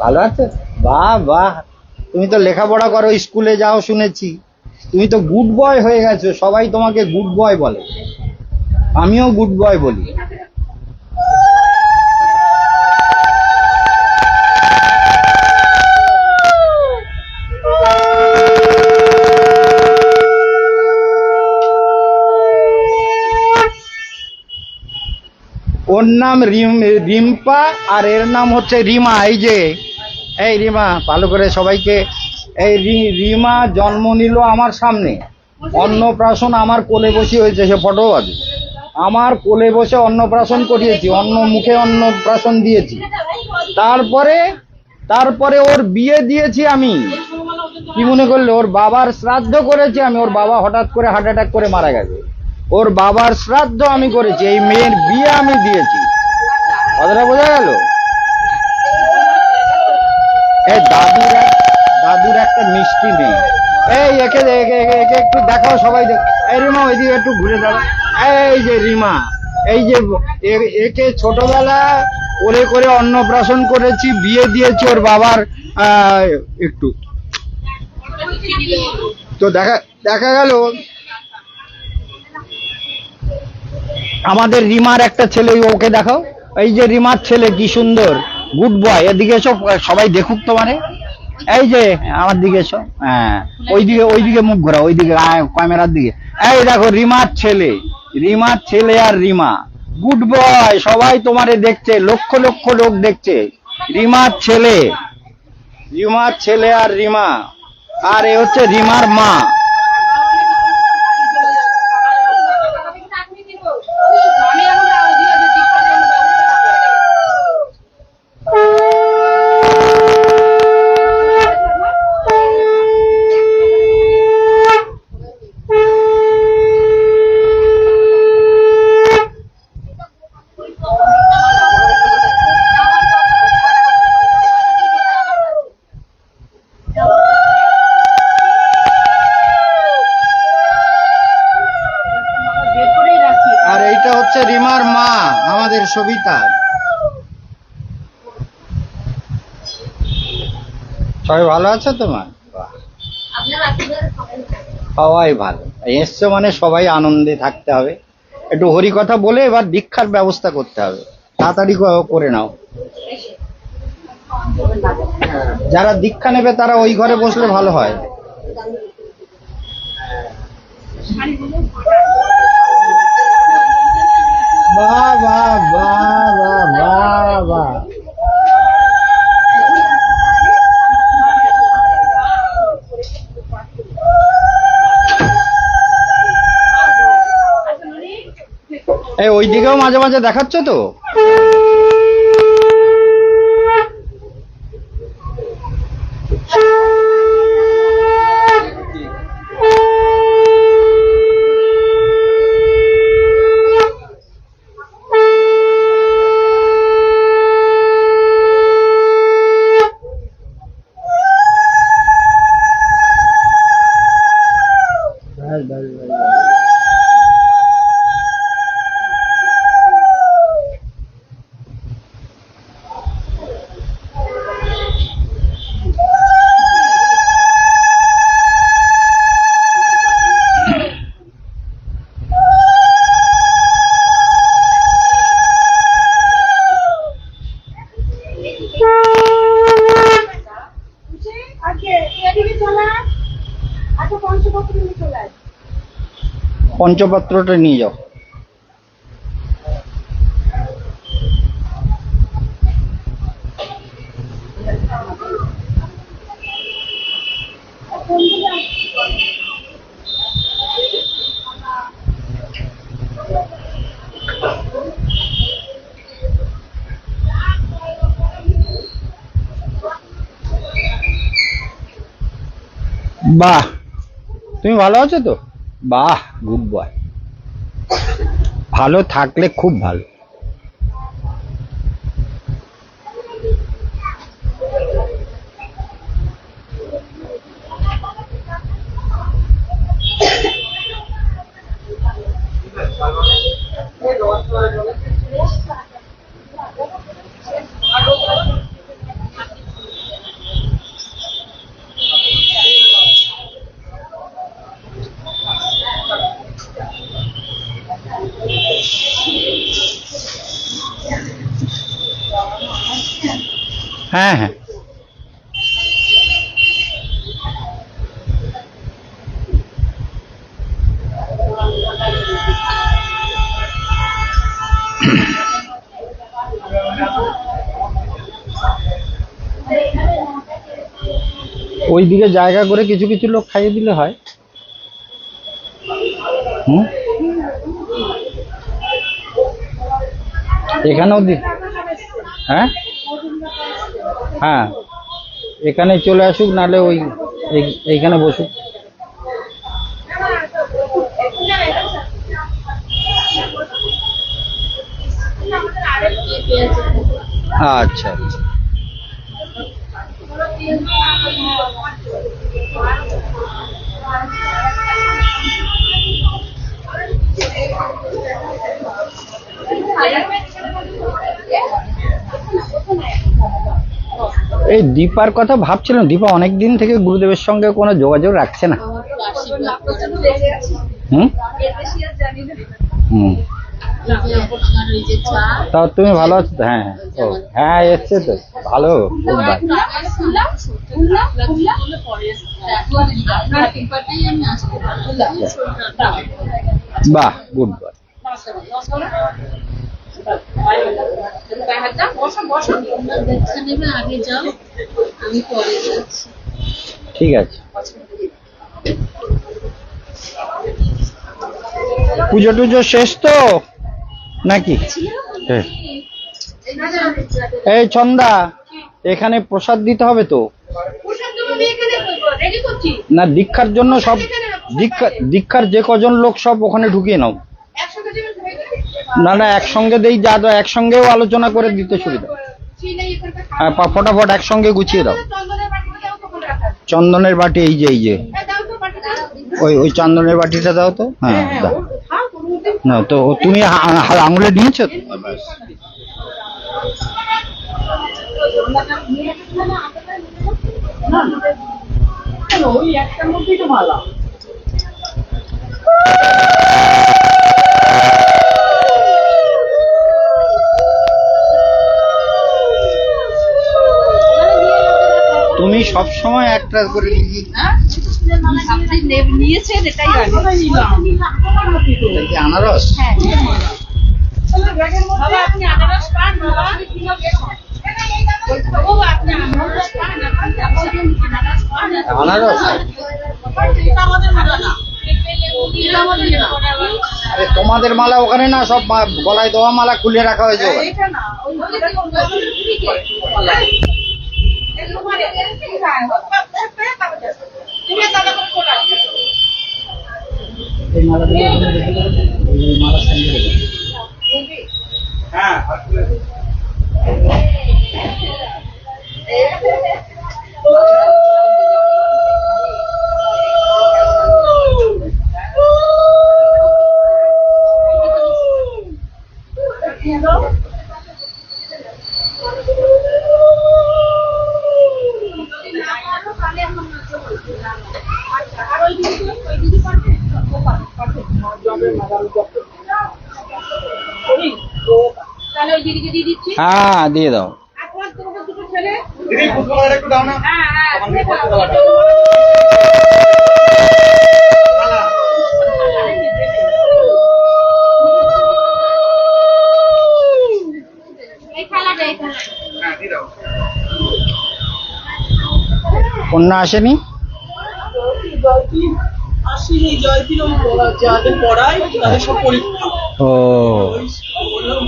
ভালো আছে? বাহ বাহ, তুমি তো লেখাপড়া করো, স্কুলে যাও শুনেছি। তুমি তো গুড বয় হয়ে গেছো, সবাই তোমাকে গুড বয় বলে, আমিও গুড বয় বলি। ওর নাম রিম্পা আর এর নাম হচ্ছে রিমা। এই যে, এই রিমা, ভালো করে সবাইকে, এই রিমা জন্ম নিল আমার সামনে, অন্নপ্রাশন আমার কোলে বসে হয়েছে, সে ফটো আছে, আমার কোলে বসে অন্নপ্রাশন করিয়েছি, মুখে অন্নপ্রাশন দিয়েছি। তারপরে ওর বিয়ে দিয়েছি আমি। কি মনে করলে? ওর বাবার শ্রাদ্ধ করেছি আমি। ওর বাবা হঠাৎ করে হার্ট অ্যাটাক করে মারা গেছে, ওর বাবার শ্রাদ্ধ আমি করেছি, এই মেয়ের বিয়ে আমি দিয়েছি। কথাটা বোঝা গেল? এই দাদুর একটা মিষ্টি মেয়ে। এই একে একটু দেখাও, সবাই দেখ। এই রিমা, ওইদিকে একটু ঘুরে দাঁড়া। এই যে রিমা, এই যে একে ছোটবেলা কোলে করে অন্নপ্রাশন করেছি, বিয়ে দিয়েছি ওর বাবার। একটু তো দেখা গেল আমাদের রিমার একটা ছেলে, ওকে দেখাও। এই যে রিমার ছেলে, কি সুন্দর, গুড বয়। এদিকে এসো, সবাই দেখুক তোমারে। এই যে আমার দিকে এসো, হ্যাঁ, ওইদিকে মুখ ঘোরা, ওইদিকে ক্যামেরার দিকে। এই দেখো রিমার ছেলে আর রিমা, গুড বয়, সবাই তোমারে দেখছে, লক্ষ লক্ষ লোক দেখছে। রিমার ছেলে আর রিমা, আর এ হচ্ছে রিমার মা। আর এইটা হচ্ছে রিমার মা, আমাদের সবিতা। সবাই ভালো আছে তোমার? সবাই ভালো। এসছো মানে সবাই আনন্দে থাকতে হবে। একটু হরি কথা বলে এবার দীক্ষার ব্যবস্থা করতে হবে, তাড়াতাড়ি করে নাও। যারা দীক্ষা নেবে তারা ওই ঘরে বসলে ভালো হয়। বাহ বাহ বাহ বাহ বাহ বাহ। এই ওই দিকেও মাঝে মাঝে দেখাচ্ছ তো? পঞ্চপাত্রটা নিয়ে যাও। বাহ, তুমি ভালো আছো তো? বাহ, গুড বয়। ভালো থাকলে খুব ভালো। হ্যাঁ হ্যাঁ, ওইদিকে জায়গা করে কিছু কিছু লোক খাইয়ে দিলে হয়। হুম, এখানেও হ্যাঁ হ্যাঁ, এখানে চলে আসুক, নাহলে ওই এইখানে বসুক। আচ্ছা আচ্ছা, এই দীপার কথা ভাবছিলাম। দীপা অনেকদিন থেকে গুরুদেবের সঙ্গে কোনো যোগাযোগ রাখছে না। হুম হুম, তাও তুমি ভালো আছো তো? হ্যাঁ হ্যাঁ, ও হ্যাঁ, এসছে তো, ভালো, খুব ভালো। বাহ, গুড বয়। ঠিক আছে, পুজো টুজো শেষ তো নাকি? হ্যাঁ। এই ছন্দা, এখানে প্রসাদ দিতে হবে তো না? দীক্ষার জন্য সব, দীক্ষার যে কজন লোক সব ওখানে ঢুকিয়ে নাও। না না, একসঙ্গে দেই, যা দাও একসঙ্গেও আলোচনা করে দিতে সুবিধা। হ্যাঁ, ফটাফট একসঙ্গে গুছিয়ে দাও। চন্দনের বাটি, এই যে ওই ওই চন্দনের বাটিটা দাও তো। হ্যাঁ দাও। না তো তুমি আঙুলে নিয়েছো? ওই একটার মধ্যেই তো মালা। তুমি সব সময় একটা করে নিয়েছেন, এটাই আনারস। আপনি আনারস পান? আনারস আরে তোমাদের মালা ওখানে না, সব গলায় দেওয়া মালা খুলে রাখা হয়েছে। হ্যাঁ, হ্যাঁ দিয়ে দাও। ছেলে দিদি ফুটবলার একটু দাও না। হ্যাঁ হ্যাঁ আমার দিয়ে মেয়ে দাও। করতে পারবে। খালা। এই খেলাটা এই খেলাটা হ্যাঁ দিয়ে দাও। কন্যা আসেনি? জয়তী আসেনি, জয়তীর ওই যাদের পড়ায় তাদের সব পরীক্ষা। ও,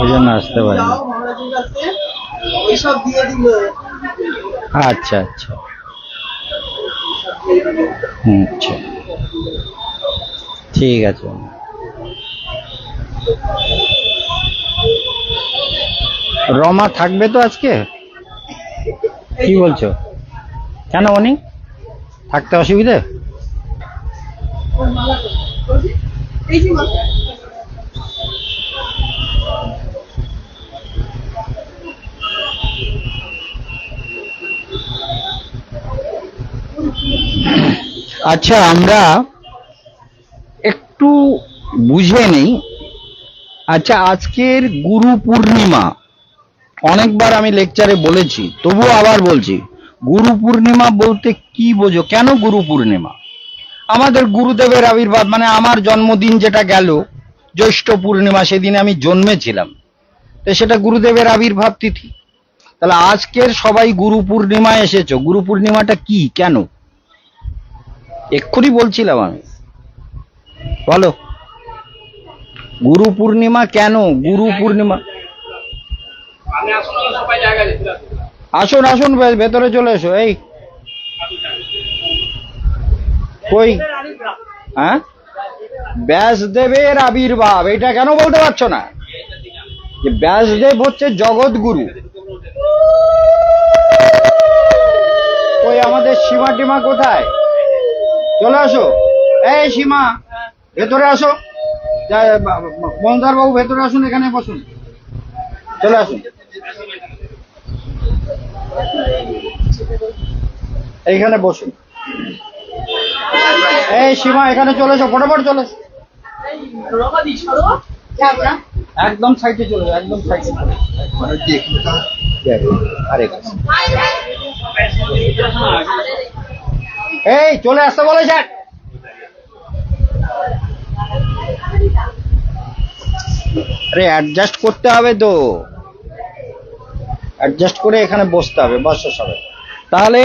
ওই জন্য আসতে পারেনি। যাও মহারাজের কাছে ওইসব দিয়ে দিল। আচ্ছা আচ্ছা, আচ্ছা, ঠিক আছে। রমা থাকবে তো আজকে? কি বলছো? কেন উনি থাকতে অসুবিধে? এই যে মাথা আচ্ছা, আমরা একটু বুঝে নেই। আচ্ছা, আজকের গুরু পূর্ণিমা, অনেকবার আমি লেকচারে বলেছি, তবুও আবার বলছি, গুরু পূর্ণিমা বলতে কি বোঝো? কেন গুরু পূর্ণিমা? আমাদের গুরুদেবের আবির্ভাব, মানে আমার জন্মদিন যেটা গেল জ্যৈষ্ঠ পূর্ণিমা, সেদিন আমি জন্মেছিলাম, তো সেটা গুরুদেবের আবির্ভাব তিথি। তাহলে আজকের সবাই গুরু পূর্ণিমায় এসেছো, গুরু পূর্ণিমাটা কি, কেন? এক্ষুনি বলছিলাম আমি, বলো গুরু পূর্ণিমা কেন? গুরু পূর্ণিমা, আমি আসলে সবাই জায়গা দিতে। আসুন আসুন, ভেতরে চলে এসো। এই কই, হ্যাঁ, ব্যাসদেবের আবির্ভাব, এটা কেন বলতে পারছো না? যে ব্যাসদেব হচ্ছে জগৎ গুরু। ওই আমাদের সীমা টিমা কোথায়? চলে আসো। এই সীমা, ভেতরে আসো। মন্দার বাবু ভেতরে আসুন, এখানে বসুন, চলে আসুন, এইখানে বসুন। এই সীমা, এখানে চলে এসো, ফটাফট চলে এসো। রমা দি সরো। যাবো না একদম সাইডে চলে যাও, একদম সাইডে চলে যাও। আরেক এই চলে আসতে বলেছে। আরে অ্যাডজাস্ট করতে হবে তো, অ্যাডজাস্ট করে এখানে বসতে হবে, বসো সবাই। তাহলে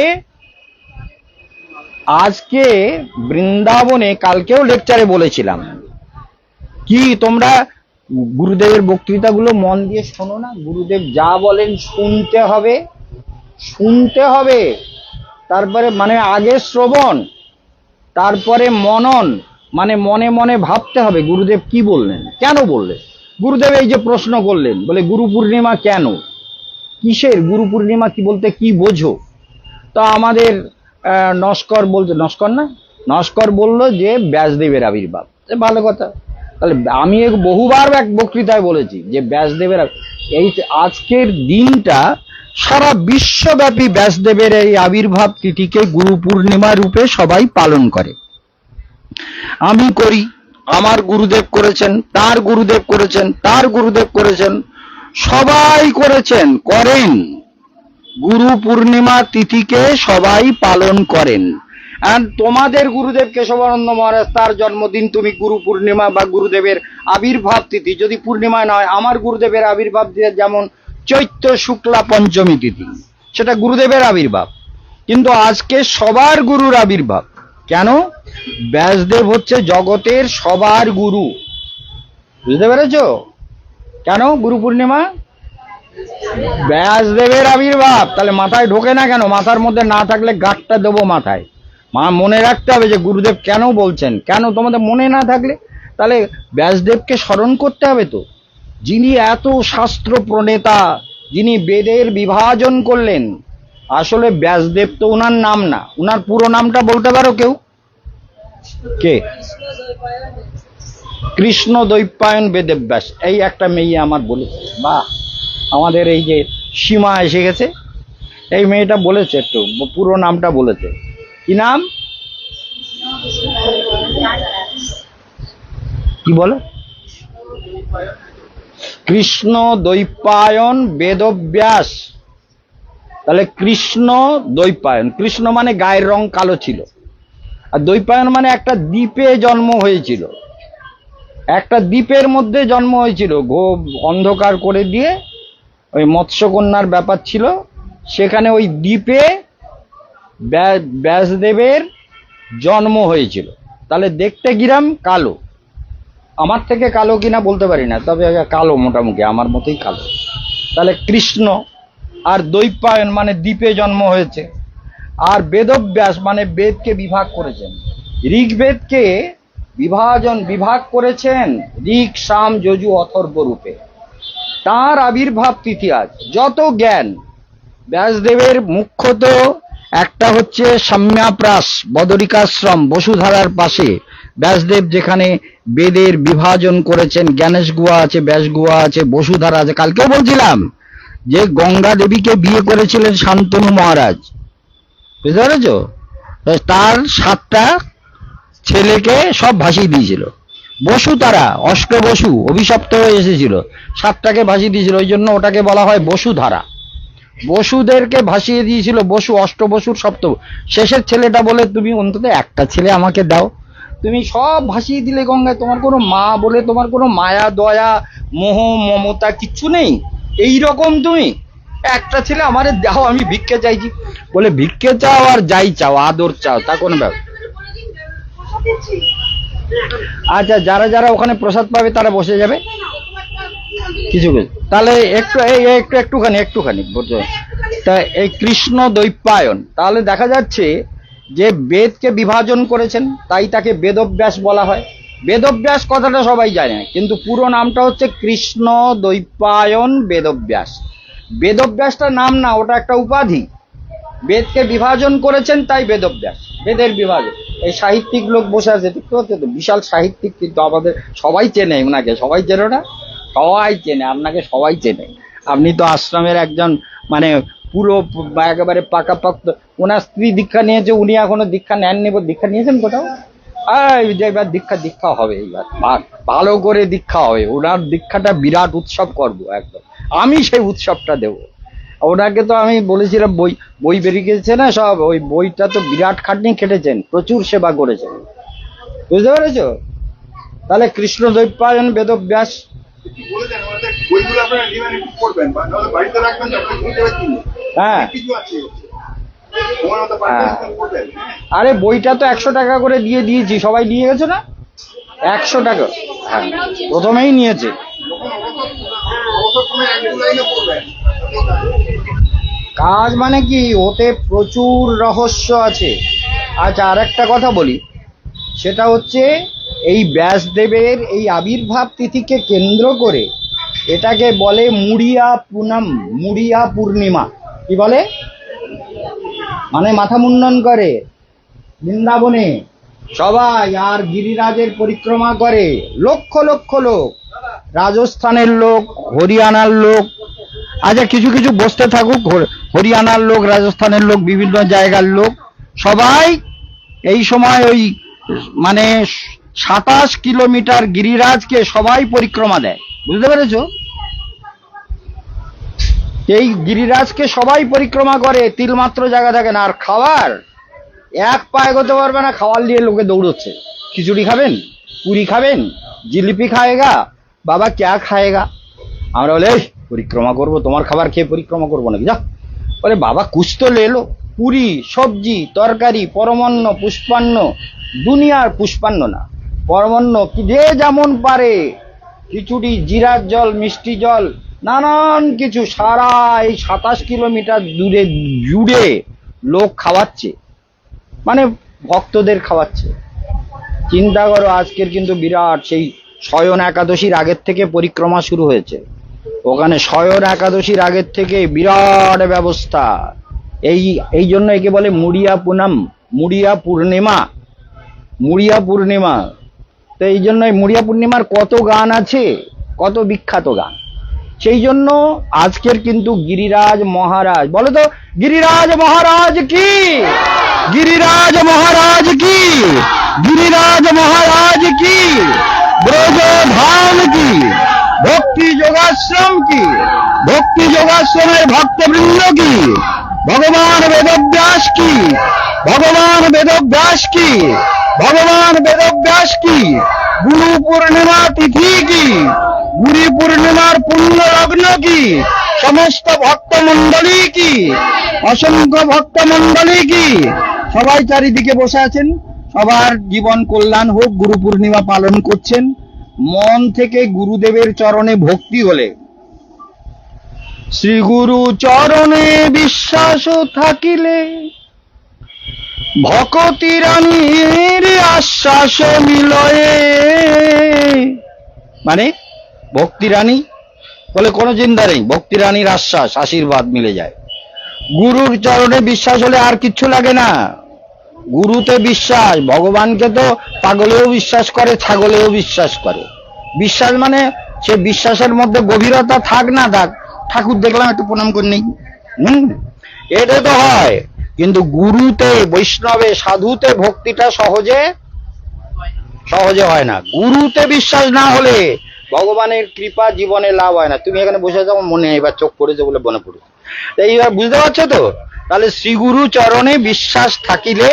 আজকে বৃন্দাবনে, কালকেও লেকচারে বলেছিলাম, কি তোমরা গুরুদেবের বক্তৃতাগুলো মন দিয়ে শোনো না? গুরুদেব যা বলেন শুনতে হবে, শুনতে হবে, তারপরে মানে আগে শ্রবণ, তারপরে মনন, মানে মনে মনে ভাবতে হবে গুরুদেব কি বললেন, কেন বললেন। গুরুদেব এই যে প্রশ্ন করলেন, বলে গুরু পূর্ণিমা কেন, কিসের গুরু পূর্ণিমা, কি বলতে কি বোঝো? তো আমাদের নস্কর বলছে, নস্কর না, নস্কর বললো যে ব্যাসদেবের আবির্ভাব। ভালো কথা। তাহলে আমি বহুবার এক বক্তৃতায় বলেছি যে ব্যাসদেবের এই আজকের দিনটা সারা বিশ্বব্যাপী ব্যাসদেবের এই আবির্ভাব তিথিকে গুরু পূর্ণিমা রূপে সবাই পালন করে। আমি করি, আমার গুরুদেব করেছেন, তার গুরুদেব করেছেন, তার গুরুদেব করেছেন, সবাই করেছেন, করেন। গুরু পূর্ণিমা তিথিকে সবাই পালন করেন। আর তোমাদের গুরুদেব কেশবানন্দ মহারাজ, তার জন্মদিন তুমি গুরু পূর্ণিমা বা গুরুদেবের আবির্ভাব তিথি, যদি পূর্ণিমায় নয়, আমার গুরুদেবের আবির্ভাব তিথি যেমন চৈত্র শুক্লা পঞ্চমী তিথি, সেটা গুরুদেবের আবির্ভাব। কিন্তু আজকে সবার গুরুর আবির্ভাব। কেন? ব্যাসদেব হচ্ছে জগতের সবার গুরু। বুঝতে পেরেছ কেন গুরু পূর্ণিমা? ব্যাসদেবের আবির্ভাব। তাহলে মাথায় ঢোকে না কেন? মাথার মধ্যে না থাকলে গাঁটটা দেবো মাথায়। মনে রাখতে হবে যে গুরুদেব কেন বলছেন, কেন তোমাদের মনে না থাকলে, তাহলে ব্যাসদেবকে স্মরণ করতে হবে তো, যিনি এত শাস্ত্র প্রণেতা, যিনি বেদের বিভাজন করলেন। আসলে ব্যাসদেব তো ওনার নাম না, ওনার পুরো নামটা বলতে পারো কেউ? কে? কৃষ্ণ দ্বৈপায়ন বেদব্যাস। এই একটা মেয়ে আমার বলেছে, বাহ, আমাদের এই যে সীমা এসে গেছে, এই মেয়েটা বলেছে, একটু পুরো নামটা বলেছে। কি নাম? কি বলো? কৃষ্ণ দ্বৈপায়ন বেদব্যাস। তাহলে কৃষ্ণ দ্বৈপায়ন, কৃষ্ণ মানে গায়ের রং কালো ছিল, আর দ্বৈপায়ন মানে একটা দ্বীপে জন্ম হয়েছিল, একটা দ্বীপের মধ্যে জন্ম হয়েছিল, অন্ধকার করে দিয়ে ওই মৎস্যকন্যার ব্যাপার ছিল, সেখানে ওই দ্বীপে ব্যাসদেবের জন্ম হয়েছিল। তাহলে দেখতে কিরাম কালো, আমার থেকে কালো কিনা বলতে পারি না, তবে কালো, মোটামুটি আমার মতোই কালো। তাহলে কৃষ্ণ, আর দ্বৈপায়ন মানে দ্বীপে জন্ম হয়েছে, আর বেদব্যাস মানে বেদকে বিভাগ করেছেন, ঋগ্বেদকে বিভাগ করেছেন ঋক, সাম, যজু, অথর্ব রূপে। তার আবির্ভাব তিথি আজ। যত জ্ঞান ব্যাসদেবের মুখ্যত একটা হচ্ছে সাম্যাপ্রাস বদরিকাশ্রম বসুধারার পাশে ব্যাসদেব যেখানে বেদের বিভাজন করেছেন, জ্ঞানেশ গুহা আছে, ব্যাস গুহা আছে, বসুধারা আছে। কালকেও বলছিলাম যে গঙ্গা দেবীকে বিয়ে করেছিলেন শান্তনু মহারাজ, বুঝতে পেরেছ? তার 7টা ছেলেকে সব ভাসিয়ে দিয়েছিল। বসু তারা অষ্টবসু অভিশপ্ত হয়ে এসেছিল, 7টাকে ভাসিয়ে দিয়েছিল, ওই জন্য ওটাকে বলা হয় বসুধারা। বসুদেরকে ভাসিয়ে দিয়েছিল বসু, অষ্টবসুর সপ্তম, শেষের ছেলেটা বলে তুমি অন্তত একটা ছেলে আমাকে দাও। তুমি সব ভাসিয়ে দিলে গঙ্গায়, তোমার কোনো মা বলে তোমার কোনো মায়া দয়া মোহ মমতা কিচ্ছু নেই, এই রকম তুমি একটা ছেলে আমারে দাও, আমি ভিক্ষে চাইছি। বলে ভিক্ষে চাও আর যাই চাও, আদর চাও, তা কোনো ব্যাপার। আচ্ছা, যারা যারা ওখানে প্রসাদ পাবে তারা বসে যাবে কিছু কিছু। তাহলে একটুখানি বুঝছো? তা এই কৃষ্ণ দ্বৈপায়ন, তাহলে দেখা যাচ্ছে যে বেদকে বিভাজন করেছেন, তাই তাকে বেদব্যাস বলা হয়। বেদব্যাস কথাটা সবাই জানে, কিন্তু পুরো নামটা হচ্ছে কৃষ্ণ দ্বৈপায়ন বেদব্যাস। বেদব্যাসটা নাম না, ওটা একটা উপাধি। বেদকে বিভাজন করেছেন তাই বেদব্যাস, বেদের বিভাজন। এই সাহিত্যিক লোক বসে আছে, ঠিক আছে তো, বিশাল সাহিত্যিক, কিন্তু আমাদের সবাই চেনে ওনাকে, সবাই চেনে না, সবাই চেনে আপনাকে, সবাই চেনে। আপনি তো আশ্রমের একজন মানে পুরো একেবারে পাকাপোক্ত। ওনার স্ত্রী দীক্ষা নিয়েছে, উনি এখনো দীক্ষা নেননি। দীক্ষা নিয়েছেন কোথাও? এবার দীক্ষা হবে, এইবার ভালো করে দীক্ষা হবে। ওনার দীক্ষাটা বিরাট উৎসব করব, একদম আমি সেই উৎসবটা দেব ওনাকে। তো আমি বলেছিলাম বই বেরিয়ে গেছে না সব, ওই বইটা তো বিরাট খাটনি খেটেছেন, প্রচুর সেবা করেছেন, বুঝতে পেরেছ? তাহলে কৃষ্ণ দ্বৈপায়ন বেদব্যাস। হ্যাঁ, আরে বইটা তো 100 টাকা করে দিয়েছি, সবাই নিয়ে গেছে না? 100 টাকা, হ্যাঁ, প্রথমেই নিয়েছে। কাজ মানে কি, ওতে প্রচুর রহস্য আছে। আচ্ছা, আর একটা কথা বলি, সেটা হচ্ছে এই ব্যাসদেবের এই আবির্ভাব তিথিকে কেন্দ্র করে এটাকে বলে মুড়িয়া পুনম, মুড়িয়া পূর্ণিমা। কি বলে? মানে মাথা মুন্ডন করে বৃন্দাবনে সবাই, আর গিরিরাজের পরিক্রমা করে লক্ষ লক্ষ লোক, রাজস্থানের লোক, হরিয়ানার লোক। আচ্ছা, কিছু কিছু বসতে থাকুক, হরিয়ানার লোক, রাজস্থানের লোক, বিভিন্ন জায়গার লোক, সবাই এই সময় ওই মানে 27 কিলোমিটার গিরিরাজকে সবাই পরিক্রমা দেয়, বুঝতে পেরেছ? এই গিরিরাজকে সবাই পরিক্রমা করে, তিলমাত্র জায়গা থাকে না। আর খাবার এক পায়ে করতে পারবে না, খাবার নিয়ে লোকে দৌড়চ্ছে। খিচুড়ি খাবেন, পুরি খাবেন, জিলিপি খায়েগা, বাবা ক্যা খায়েগা? আমরা বলে পরিক্রমা করবো, তোমার খাবার খেয়ে পরিক্রমা করবো নাকি? যা। বলে বাবা কুছ তো লেলো, পুরি, সবজি, তরকারি, পরমান্ন, পুষ্পান্ন, দুনিয়ার পুষ্পান্ন না, পরমান্ন, কি যে যেমন পারে, খিচুড়ি, জিরার জল, মিষ্টি জল, নানান কিছু সারা এই 27 কিলোমিটার দূরে জুড়ে লোক খাওয়াচ্ছে, মানে ভক্তদের খাওয়াচ্ছে। চিন্তা করো, আজকের কিন্তু বিরাট সেই শয়ন একাদশীর আগের থেকে পরিক্রমা শুরু হয়েছে ওখানে, শয়ন একাদশীর আগের থেকে বিরাট ব্যবস্থা। এই জন্য একে বলে মুড়িয়া পুনম, মুড়িয়া পূর্ণিমা, মুড়িয়া পূর্ণিমা। তো এই জন্য মুড়িয়া পূর্ণিমার কত গান আছে, কত বিখ্যাত গান। সেই জন্য আজকের কিন্তু গিরিরাজ মহারাজ, বলো তো গিরিরাজ মহারাজ কি, গিরিরাজ মহারাজ কি, গিরিরাজ মহারাজ কি, ব্রজধাম কি, ভক্তি যোগাশ্রম কি, ভক্তি যোগাশ্রমের ভক্তবৃন্দ কি, ভগবান বেদব্যাস কি, ভগবান বেদব্যাস কি, ভগবান বেদব্যাস কি, গুরু পূর্ণিমা তিথি কি, গুরু পূর্ণিমার পুণ্য লগ্ন কি, সমস্ত ভক্ত মণ্ডলী কি, অসংখ্য ভক্ত মণ্ডলী কি, সবাই চারিদিকে বসে আছেন, সবার জীবন কল্যাণ হোক, গুরু পূর্ণিমা পালন করছেন। মন থেকে গুরুদেবের চরণে ভক্তি হলে, শ্রী গুরু চরণে বিশ্বাস থাকিলে, ভকতি রানীর আশ্বাস মিলয়ে, মানে ভক্তি রানী বলে কোনো চিন্তা নেই, ভক্তি রানীর আশ্বাস আশীর্বাদ মিলে যায়। গুরুর চরণে বিশ্বাস হলে আর কিচ্ছু লাগে না। গুরুতে বিশ্বাস, ভগবানকে তো পাগলেও বিশ্বাস করে, ছাগলেও বিশ্বাস করে। বিশ্বাস মানে সে বিশ্বাসের মধ্যে গভীরতা থাক না থাক, ঠাকুর দেখলাম একটু প্রণাম করে নেই, এটা তো হয়। কিন্তু গুরুতে, বৈষ্ণবে, সাধুতে ভক্তিটা সহজে হয় না। গুরুতে বিশ্বাস না হলে ভগবানের কৃপা জীবনে লাভ হয় না। তুমি এখানে বসে যাও, মনে এবার চোখ পড়েছে বলে মনে পড়েছে, এইবার বুঝতে পারছো তো? তাহলে শ্রীগুরু চরণে বিশ্বাস থাকিলে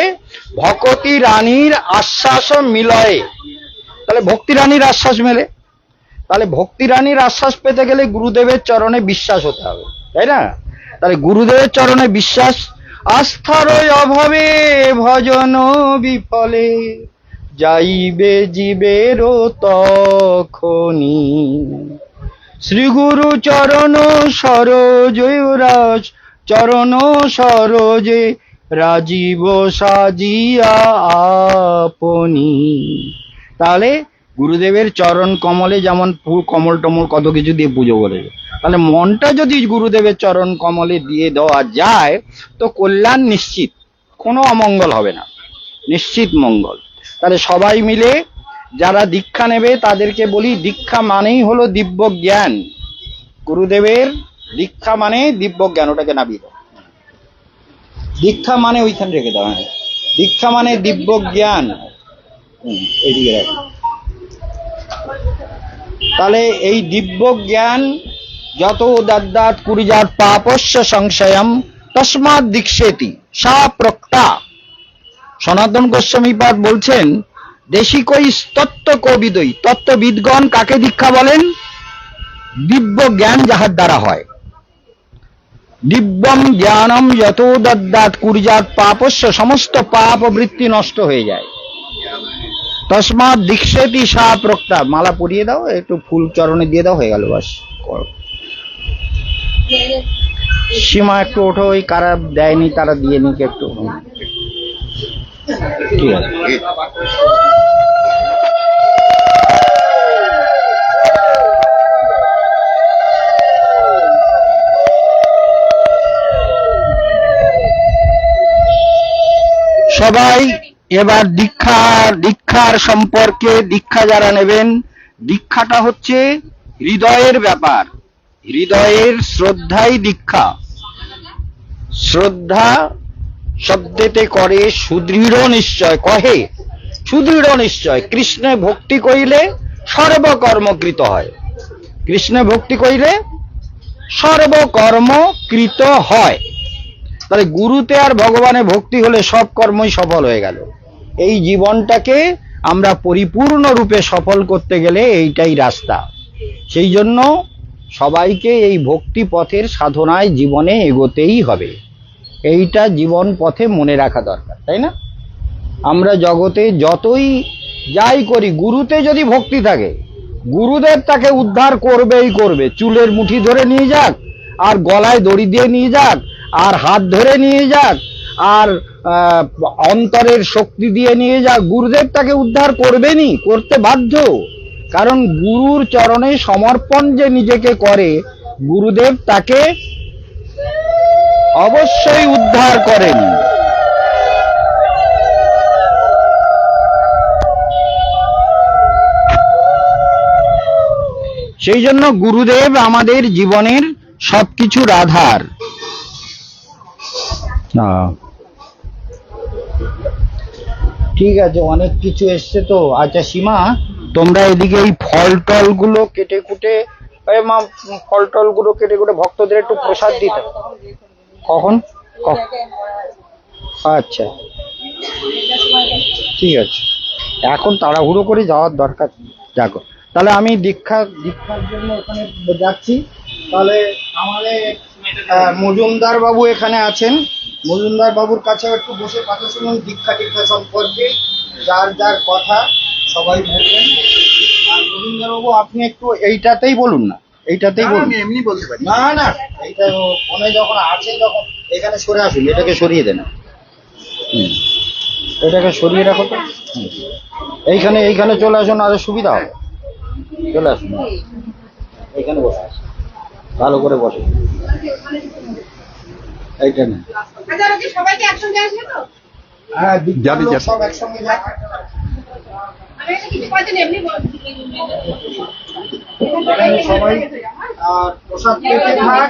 ভকতি রানীর আশ্বাস মিলয়ে, তাহলে ভক্তি রানীর আশ্বাস মেলে। তাহলে ভক্তি রানীর আশ্বাস পেতে গেলে গুরুদেবের চরণে বিশ্বাস হতে হবে, তাই না? তাহলে গুরুদেবের চরণে বিশ্বাস, আস্থার অভাবে ভজন বিফলে, যাইবে জীবের তখনি, শ্রী গুরু চরণ সরোজে রাজ, চরণ সরোজে রাজীব সাজিয়া আপনি। তাহলে গুরুদেবের চরণ কমলে যেমন ফুল কমল টমল কত কিছু দিয়ে পুজো করে, তাহলে মনটা যদি গুরুদেবের চরণ কমলে দিয়ে দেওয়া যায় তো কল্যাণ নিশ্চিত, কোনো অমঙ্গল হবে না, নিশ্চিত মঙ্গল। তাহলে সবাই মিলে যারা দীক্ষা নেবে তাদেরকে বলি, দীক্ষা মানেই হলো দিব্য জ্ঞান। গুরুদেবের দীক্ষা মানে দিব্য জ্ঞান, ওটাকে নামিয়ে দাও। দীক্ষা মানে ওইখানে রেখে দাও, হ্যাঁ, দীক্ষা মানে দিব্য জ্ঞান, এইদিকে রাখো। তাহলে এই দিব্য জ্ঞান, যত দদ্দাত কুরিজাত পাপস্য সংশয়ম তস্মাৎ দীক্ষেতি সা প্রক্তা। সনাতন গোস্বামীপাদ বলছেন, দেশিকই তত্ত্ব কবিদই, তত্ত্ববিদগণ কাকে দীক্ষা বলেন? দিব্য জ্ঞান যাহার দ্বারা হয়। দিব্যম জ্ঞানম যত দদ্দাত কুরিজাত পাপস্য, সমস্ত পাপ বৃত্তি নষ্ট হয়ে যায়। তস্মাৎ দীক্ষেতি সা প্রক্তা। মালা পরিয়ে দাও, একটু ফুল চরণে দিয়ে দাও, হয়ে গেল, বাস। সীমা একটু ওঠো, ওই কারা দেয়নি তারা দিয়ে নিক একটু, ঠিক আছে। সবাই এবার দীক্ষার সম্পর্কে, দীক্ষা যারা নেবেন, দীক্ষাটা হচ্ছে হৃদয়ের ব্যাপার, হৃদয়ের শ্রদ্ধাই দীক্ষা। শ্রদ্ধা শব্দেতে করে সুদৃঢ় নিশ্চয়, কহে সুদৃঢ় নিশ্চয়। কৃষ্ণে ভক্তি করিলে সর্বকর্মকৃত হয়, কৃষ্ণে ভক্তি করিলে সর্বকর্মকৃত হয়। তাহলে গুরুতে আর ভগবানে ভক্তি হলে সব কর্মই সফল হয়ে গেল। এই জীবনটাকে আমরা পরিপূর্ণ রূপে সফল করতে গেলে এইটাই রাস্তা। সেই জন্য সবাইকে এই ভক্তি পথের সাধনায় জীবনে এগোতেই হবে, এইটা জীবন পথে মনে রাখা দরকার, তাই না? আমরা জগতে যতই যাই করি, গুরুতে যদি ভক্তি থাকে, গুরুদেব তাকে উদ্ধার করবেই করবে। চুলের মুঠি ধরে নিয়ে যাক, আর গলায় দড়ি দিয়ে নিয়ে যাক, আর হাত ধরে নিয়ে যাক, আর অন্তরের শক্তি দিয়ে নিয়ে যাক, গুরুদেব তাকে উদ্ধার করবেনই, করতে বাধ্য। কারণ গুরুর চরণে সমর্পণ যে নিজেকে করে, গুরুদেব তাকে অবশ্যই উদ্ধার করেন। সেই জন্য গুরুদেব আমাদের জীবনের সবকিছুর আধার। ঠিক আছে, অনেক কিছু এসছে তো। আচ্ছা সীমা, তোমরা এদিকে এই ফল টল গুলো কেটে কুটে, মা ফল টল গুলো কেটে কুটে ভক্তদের একটু প্রসাদ দিতে। কখন? আচ্ছা, ঠিক আছে, এখন তাড়াহুড়ো করে যাওয়ার দরকার দেখো। তাহলে আমি দীক্ষার জন্য ওখানে যাচ্ছি। তাহলে আমাদের মজুমদার বাবু এখানে আছেন, মজুমদার বাবুর কাছে একটু বসে কথা শুনুন দীক্ষা সম্পর্কে, যার যার কথা সবাই বলবেন। আর মজুমদার বাবু আপনি একটু এইটাতেই বলুন না, এইটাতেই বলুন। এমনি বলতে পারি। না না, এইটা ফোনে যখন আছেন তখন এখানে সরে আসুন, এটাকে সরিয়ে দেন। এটাকে সরিয়ে রাখো তো। এইখানে চলে আসুন, আরো সুবিধা হবে। চলে আসুন, এইখানে বসে আসুন, ভালো করে বসে। এইটা না, আচ্ছা ওকে সবাইকে একসঙ্গে আসবে তো? হ্যাঁ, যাবি, যাবি। সব একসঙ্গে যাক। আমি একটা কিছু পাইতেন এমনি এখানে সবাই আর প্রসাদ পেতে থাক,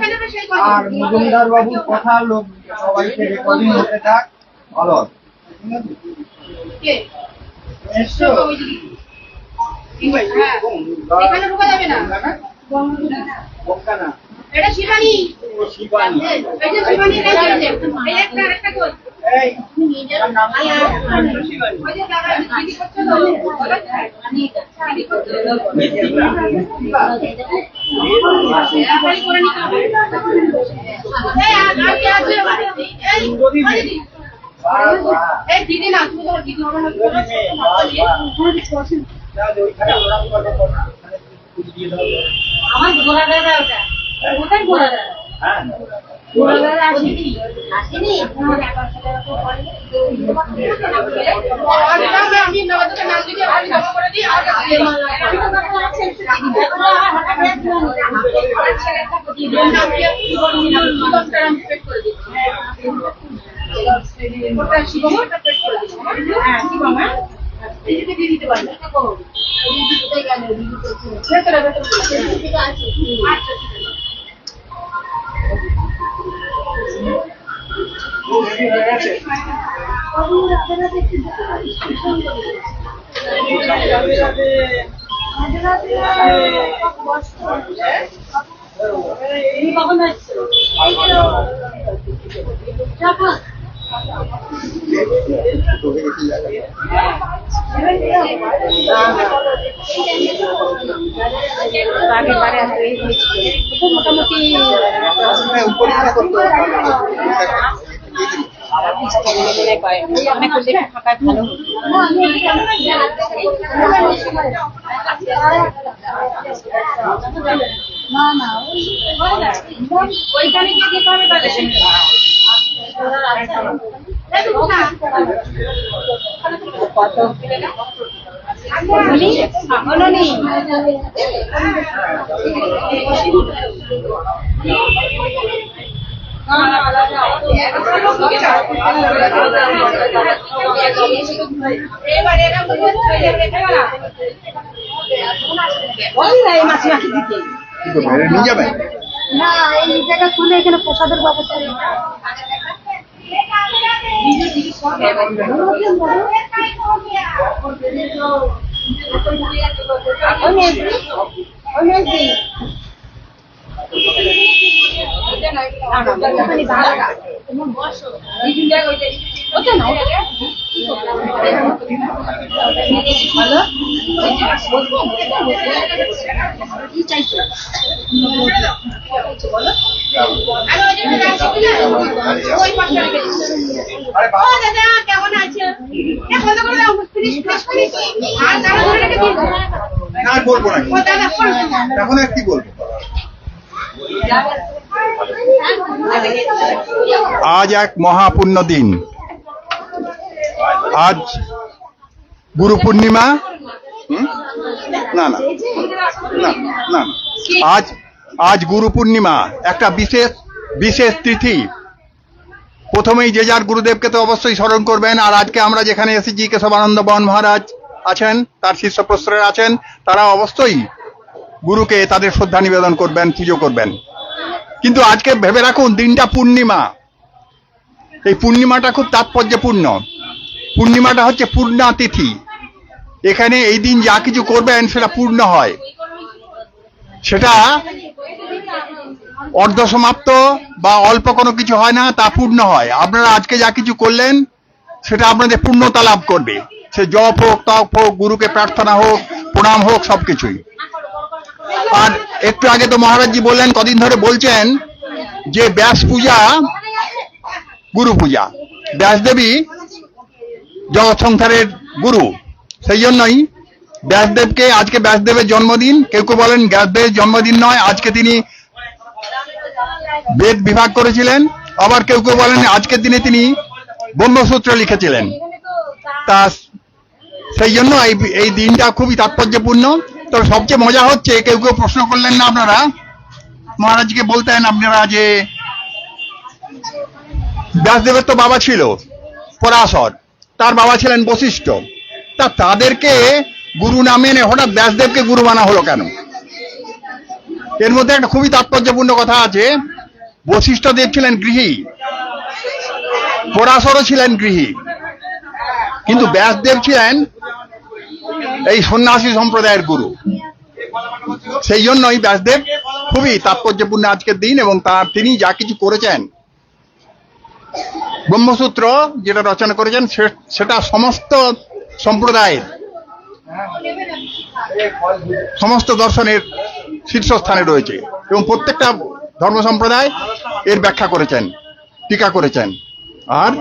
আর মজুমদার বাবুর কথা লোক সবাইকে রেকর্ডিং হতে থাক, ভালো হবে। কে এসছো? হ্যাঁ এখানে ঢোকা যাবে না। বোকা না, এটা শিবানী, ও শিবানী। এই যে শিবানী এই একটা কই এই তার নাম কি? ওই যে দাদা দিদি করছে তো দিদি করছে তাড়াতাড়ি করে নিতে হবে। এই আর কি আছে এই এই দিদি না, তুমি তোমার দিদি হবে না। আমার ঘোড়া দাদা ওটা কোথায় ঘোড়া দাদা? ঘোড়া দাদা আসেনি আমি নবদকে নাম দিতে আমি জমা করে দিই। আর দিয়ে দিতে পারি ভেতরে ভেতরে আচ্ছা কখন আসছে? মোটামুটি ওইখানে গিয়ে যেতে হবে তাহলে নিয়ে যাবেন? না, এই জায়গা খুলে এখানে প্রসাদের ব্যবস্থা কেমন আছে? না বলবো না, এখন আর কি বলবো। আজ এক মহাপুণ্য দিন, আজ গুরু পূর্ণিমা। না না না না, আজ গুরু পূর্ণিমা, একটা বিশেষ তিথি। প্রথমেই যে যার গুরুদেবকে তো অবশ্যই স্মরণ করবেন। আর আজকে আমরা যেখানে এসেছি, কেশবানন্দ বন মহারাজ আছেন, তার শিষ্য প্রশ্রয় আছেন, তারা অবশ্যই গুরুকে তাদের শ্রদ্ধা নিবেদন করবেন, পুজো করবেন। কিন্তু আজকে ভেবে রাখুন, দিনটা পূর্ণিমা। এই পূর্ণিমাটা খুব তাৎপর্যপূর্ণ। পূর্ণিমাটা হচ্ছে পূর্ণা তিথি। এখানে এই দিন যা কিছু করবেন সেটা পূর্ণ হয়। সেটা অর্ধসমাপ্ত বা অল্প কোনো কিছু হয় না, তা পূর্ণ হয়। আপনারা আজকে যা কিছু করলেন সেটা আপনাদের পূর্ণতা লাভ করবে। সে জপ হোক, তপ হোক, গুরুকে প্রার্থনা হোক, প্রণাম হোক, সবকিছুই। আর একটু আগে তো মহারাজজি বললেন, কদিন ধরে বলছেন যে ব্যাস পূজা গুরু পূজা, ব্যাসদেবী জগৎ সংসারের গুরু। সেই জন্যই ব্যাসদেবকে, আজকে ব্যাসদেবের জন্মদিন। কেউ কেউ বলেন ব্যাসদেবের জন্মদিন নয়, আজকে তিনি বেদ বিভাগ করেছিলেন। আবার কেউ কেউ বলেন আজকের দিনে তিনি ব্রহ্মসূত্র লিখেছিলেন। তা সেই জন্য এই দিনটা খুবই তাৎপর্যপূর্ণ। তবে সবচেয়ে মজা হচ্ছে, কেউ কেউ প্রশ্ন করলেন না আপনারা, মহারাজকে বলতেন আপনারা যে ব্যাসদেবের তো বাবা ছিল পরাশর, তার বাবা ছিলেন বশিষ্ঠ, তা তাদেরকে গুরু না মেনে হঠাৎ ব্যাসদেবকে গুরু বানা হলো কেন? এর মধ্যে একটা খুবই তাৎপর্যপূর্ণ কথা আছে। বশিষ্ঠ দেব ছিলেন গৃহী, পরাশরও ছিলেন গৃহী, কিন্তু ব্যাসদেব ছিলেন এই সন্ন্যাসী সম্প্রদায়ের গুরু। সেই জন্যই ব্যাসদেব খুবই তাৎপর্যপূর্ণ আজকের দিন। এবং তিনি যা কিছু করেছেন, ব্রহ্মসূত্র যেটা রচনা করেছেন, সেটা সমস্ত সম্প্রদায়ের, সমস্ত দর্শনের শীর্ষস্থানে রয়েছে এবং প্রত্যেকটা ধর্ম সম্প্রদায় এর ব্যাখ্যা করেছেন, টিকা করেছেন। আর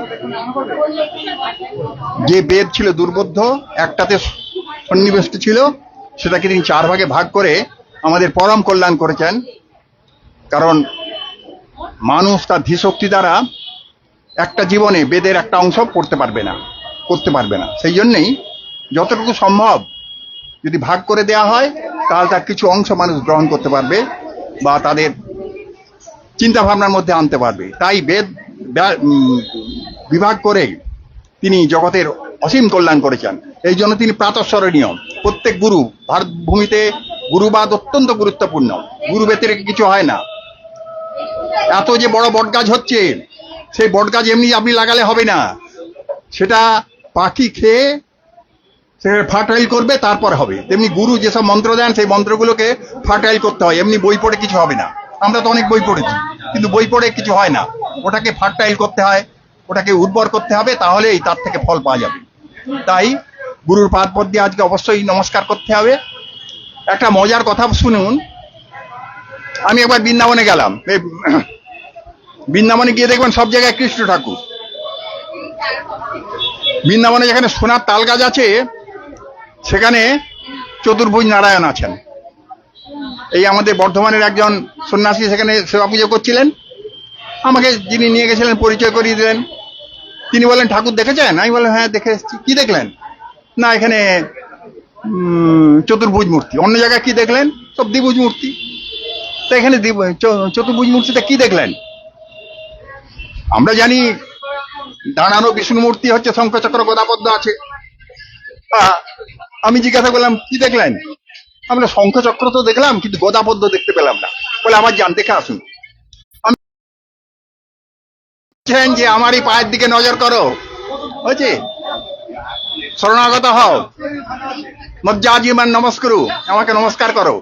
যে বেদ ছিল দুর্বোধ্য, একটাতে সন্নিবেষ্ট ছিল, সেটাকে তিনি 4 ভাগে ভাগ করে আমাদের পরম কল্যাণ করেছেন। কারণ মানুষ তার ধীশক্তি দ্বারা একটা জীবনে বেদের একটা অংশ করতে পারবে না। সেই জন্যই যতটুকু সম্ভব যদি ভাগ করে দেয়া হয়, তাহলে তার কিছু অংশ মানুষ গ্রহণ করতে পারবে বা তাদের চিন্তা ভাবনার মধ্যে আনতে পারবে। তাই বেদ বিভাগ করে তিনি জগতের অসীম কল্যাণ করেছেন। এই জন্য তিনি প্রাতঃস্মরণীয়। প্রত্যেক গুরু, ভারত ভূমিতে গুরুবাদ অত্যন্ত গুরুত্বপূর্ণ। গুরু ব্যতিরেকে কিছু হয় না। এত যে বড় বটগাছ হচ্ছে, সেই বটগাছ এমনি আপনি লাগালে হবে না, সেটা পাখি খেয়ে সেটা ফার্টাইল করবে, তারপর হবে। তেমনি গুরু যেসব মন্ত্র দেন, সেই মন্ত্রগুলোকে ফার্টাইল করতে হয়। এমনি বই পড়ে কিছু হবে না। আমরা তো অনেক বই পড়েছি, কিন্তু বই পড়ে কিছু হয় না। ওটাকে ফার্টাইল করতে হয়, ওটাকে উর্বর করতে হবে, তাহলেই তার থেকে ফল পাওয়া যাবে। তাই গুরুর পাদপদ দিয়ে আজকে অবশ্যই নমস্কার করতে হবে। একটা মজার কথা শুনুন। আমি একবার বৃন্দাবনে গেলাম। বৃন্দাবনে গিয়ে দেখবেন সব জায়গায় কৃষ্ণ ঠাকুর। বৃন্দাবনে যেখানে সোনার তাল গাছ আছে, সেখানে চতুর্ভুজ নারায়ণ আছেন। এই আমাদের বর্ধমানের একজন সন্ন্যাসী সেখানে সেবা পুজো করছিলেন। আমাকে যিনি নিয়ে গেছিলেন পরিচয় করিয়ে দিলেন। তিনি বলেন, ঠাকুর দেখেছেন? আমি বললাম, হ্যাঁ দেখে এসেছি। কি দেখলেন? না, এখানে চতুর্ভুজ মূর্তি। অন্য জায়গায় কি দেখলেন? সব দ্বিভুজ মূর্তি। তো এখানে চতুর্ভুজ মূর্তিটা কি দেখলেন? আমরা জানি দাঁড়ানো বিষ্ণু মূর্তি হচ্ছে শঙ্খচক্র গদাপদ্ম আছে। আমি জিজ্ঞাসা করলাম, কি দেখলেন? আমরা শঙ্খচক্র তো দেখলাম, কিন্তু গদাপদ্ম দেখতে পেলাম না। বলে, আবার যান, দেখে আসুন। আমি যে আমার এই পায়ের দিকে নজর করো, হয়েছে? শরণাগত হও, মজ্জাজীবন নমস্কারু, আমাকে নমস্কার করো,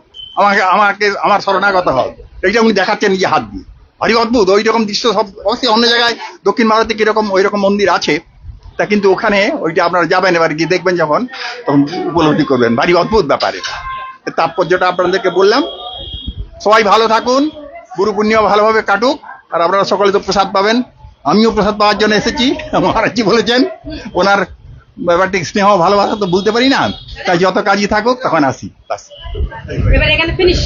আমার শরণাগত হও। এইটা উনি দেখাচ্ছেন নিজে হাত দিয়ে। ভারী অদ্ভুত। ওই রকম দৃশ্য সব অবশ্যই অন্য জায়গায় দক্ষিণ ভারতে কিরকম ওই রকম মন্দির আছে, তা কিন্তু ওখানে ওইটা আপনারা যাবেন, এবার গিয়ে দেখবেন যখন, তখন উপলব্ধি করবেন। ভারী অদ্ভুত ব্যাপার এটা। তাৎপর্যটা আপনাদেরকে বললাম। সবাই ভালো থাকুন, গুরু পূর্ণিমা ভালোভাবে কাটুক। আর আপনারা সকলে তো প্রসাদ পাবেন। আমিও প্রসাদ পাওয়ার জন্য এসেছি। মহারাজজি বলেছেন, ওনার ব্যাপারটি স্নেহ ভালোবাসা তো বলতে পারি না, তাই যত কাজই থাকুক তখন আসি। এবার এখানে ফিনিশ।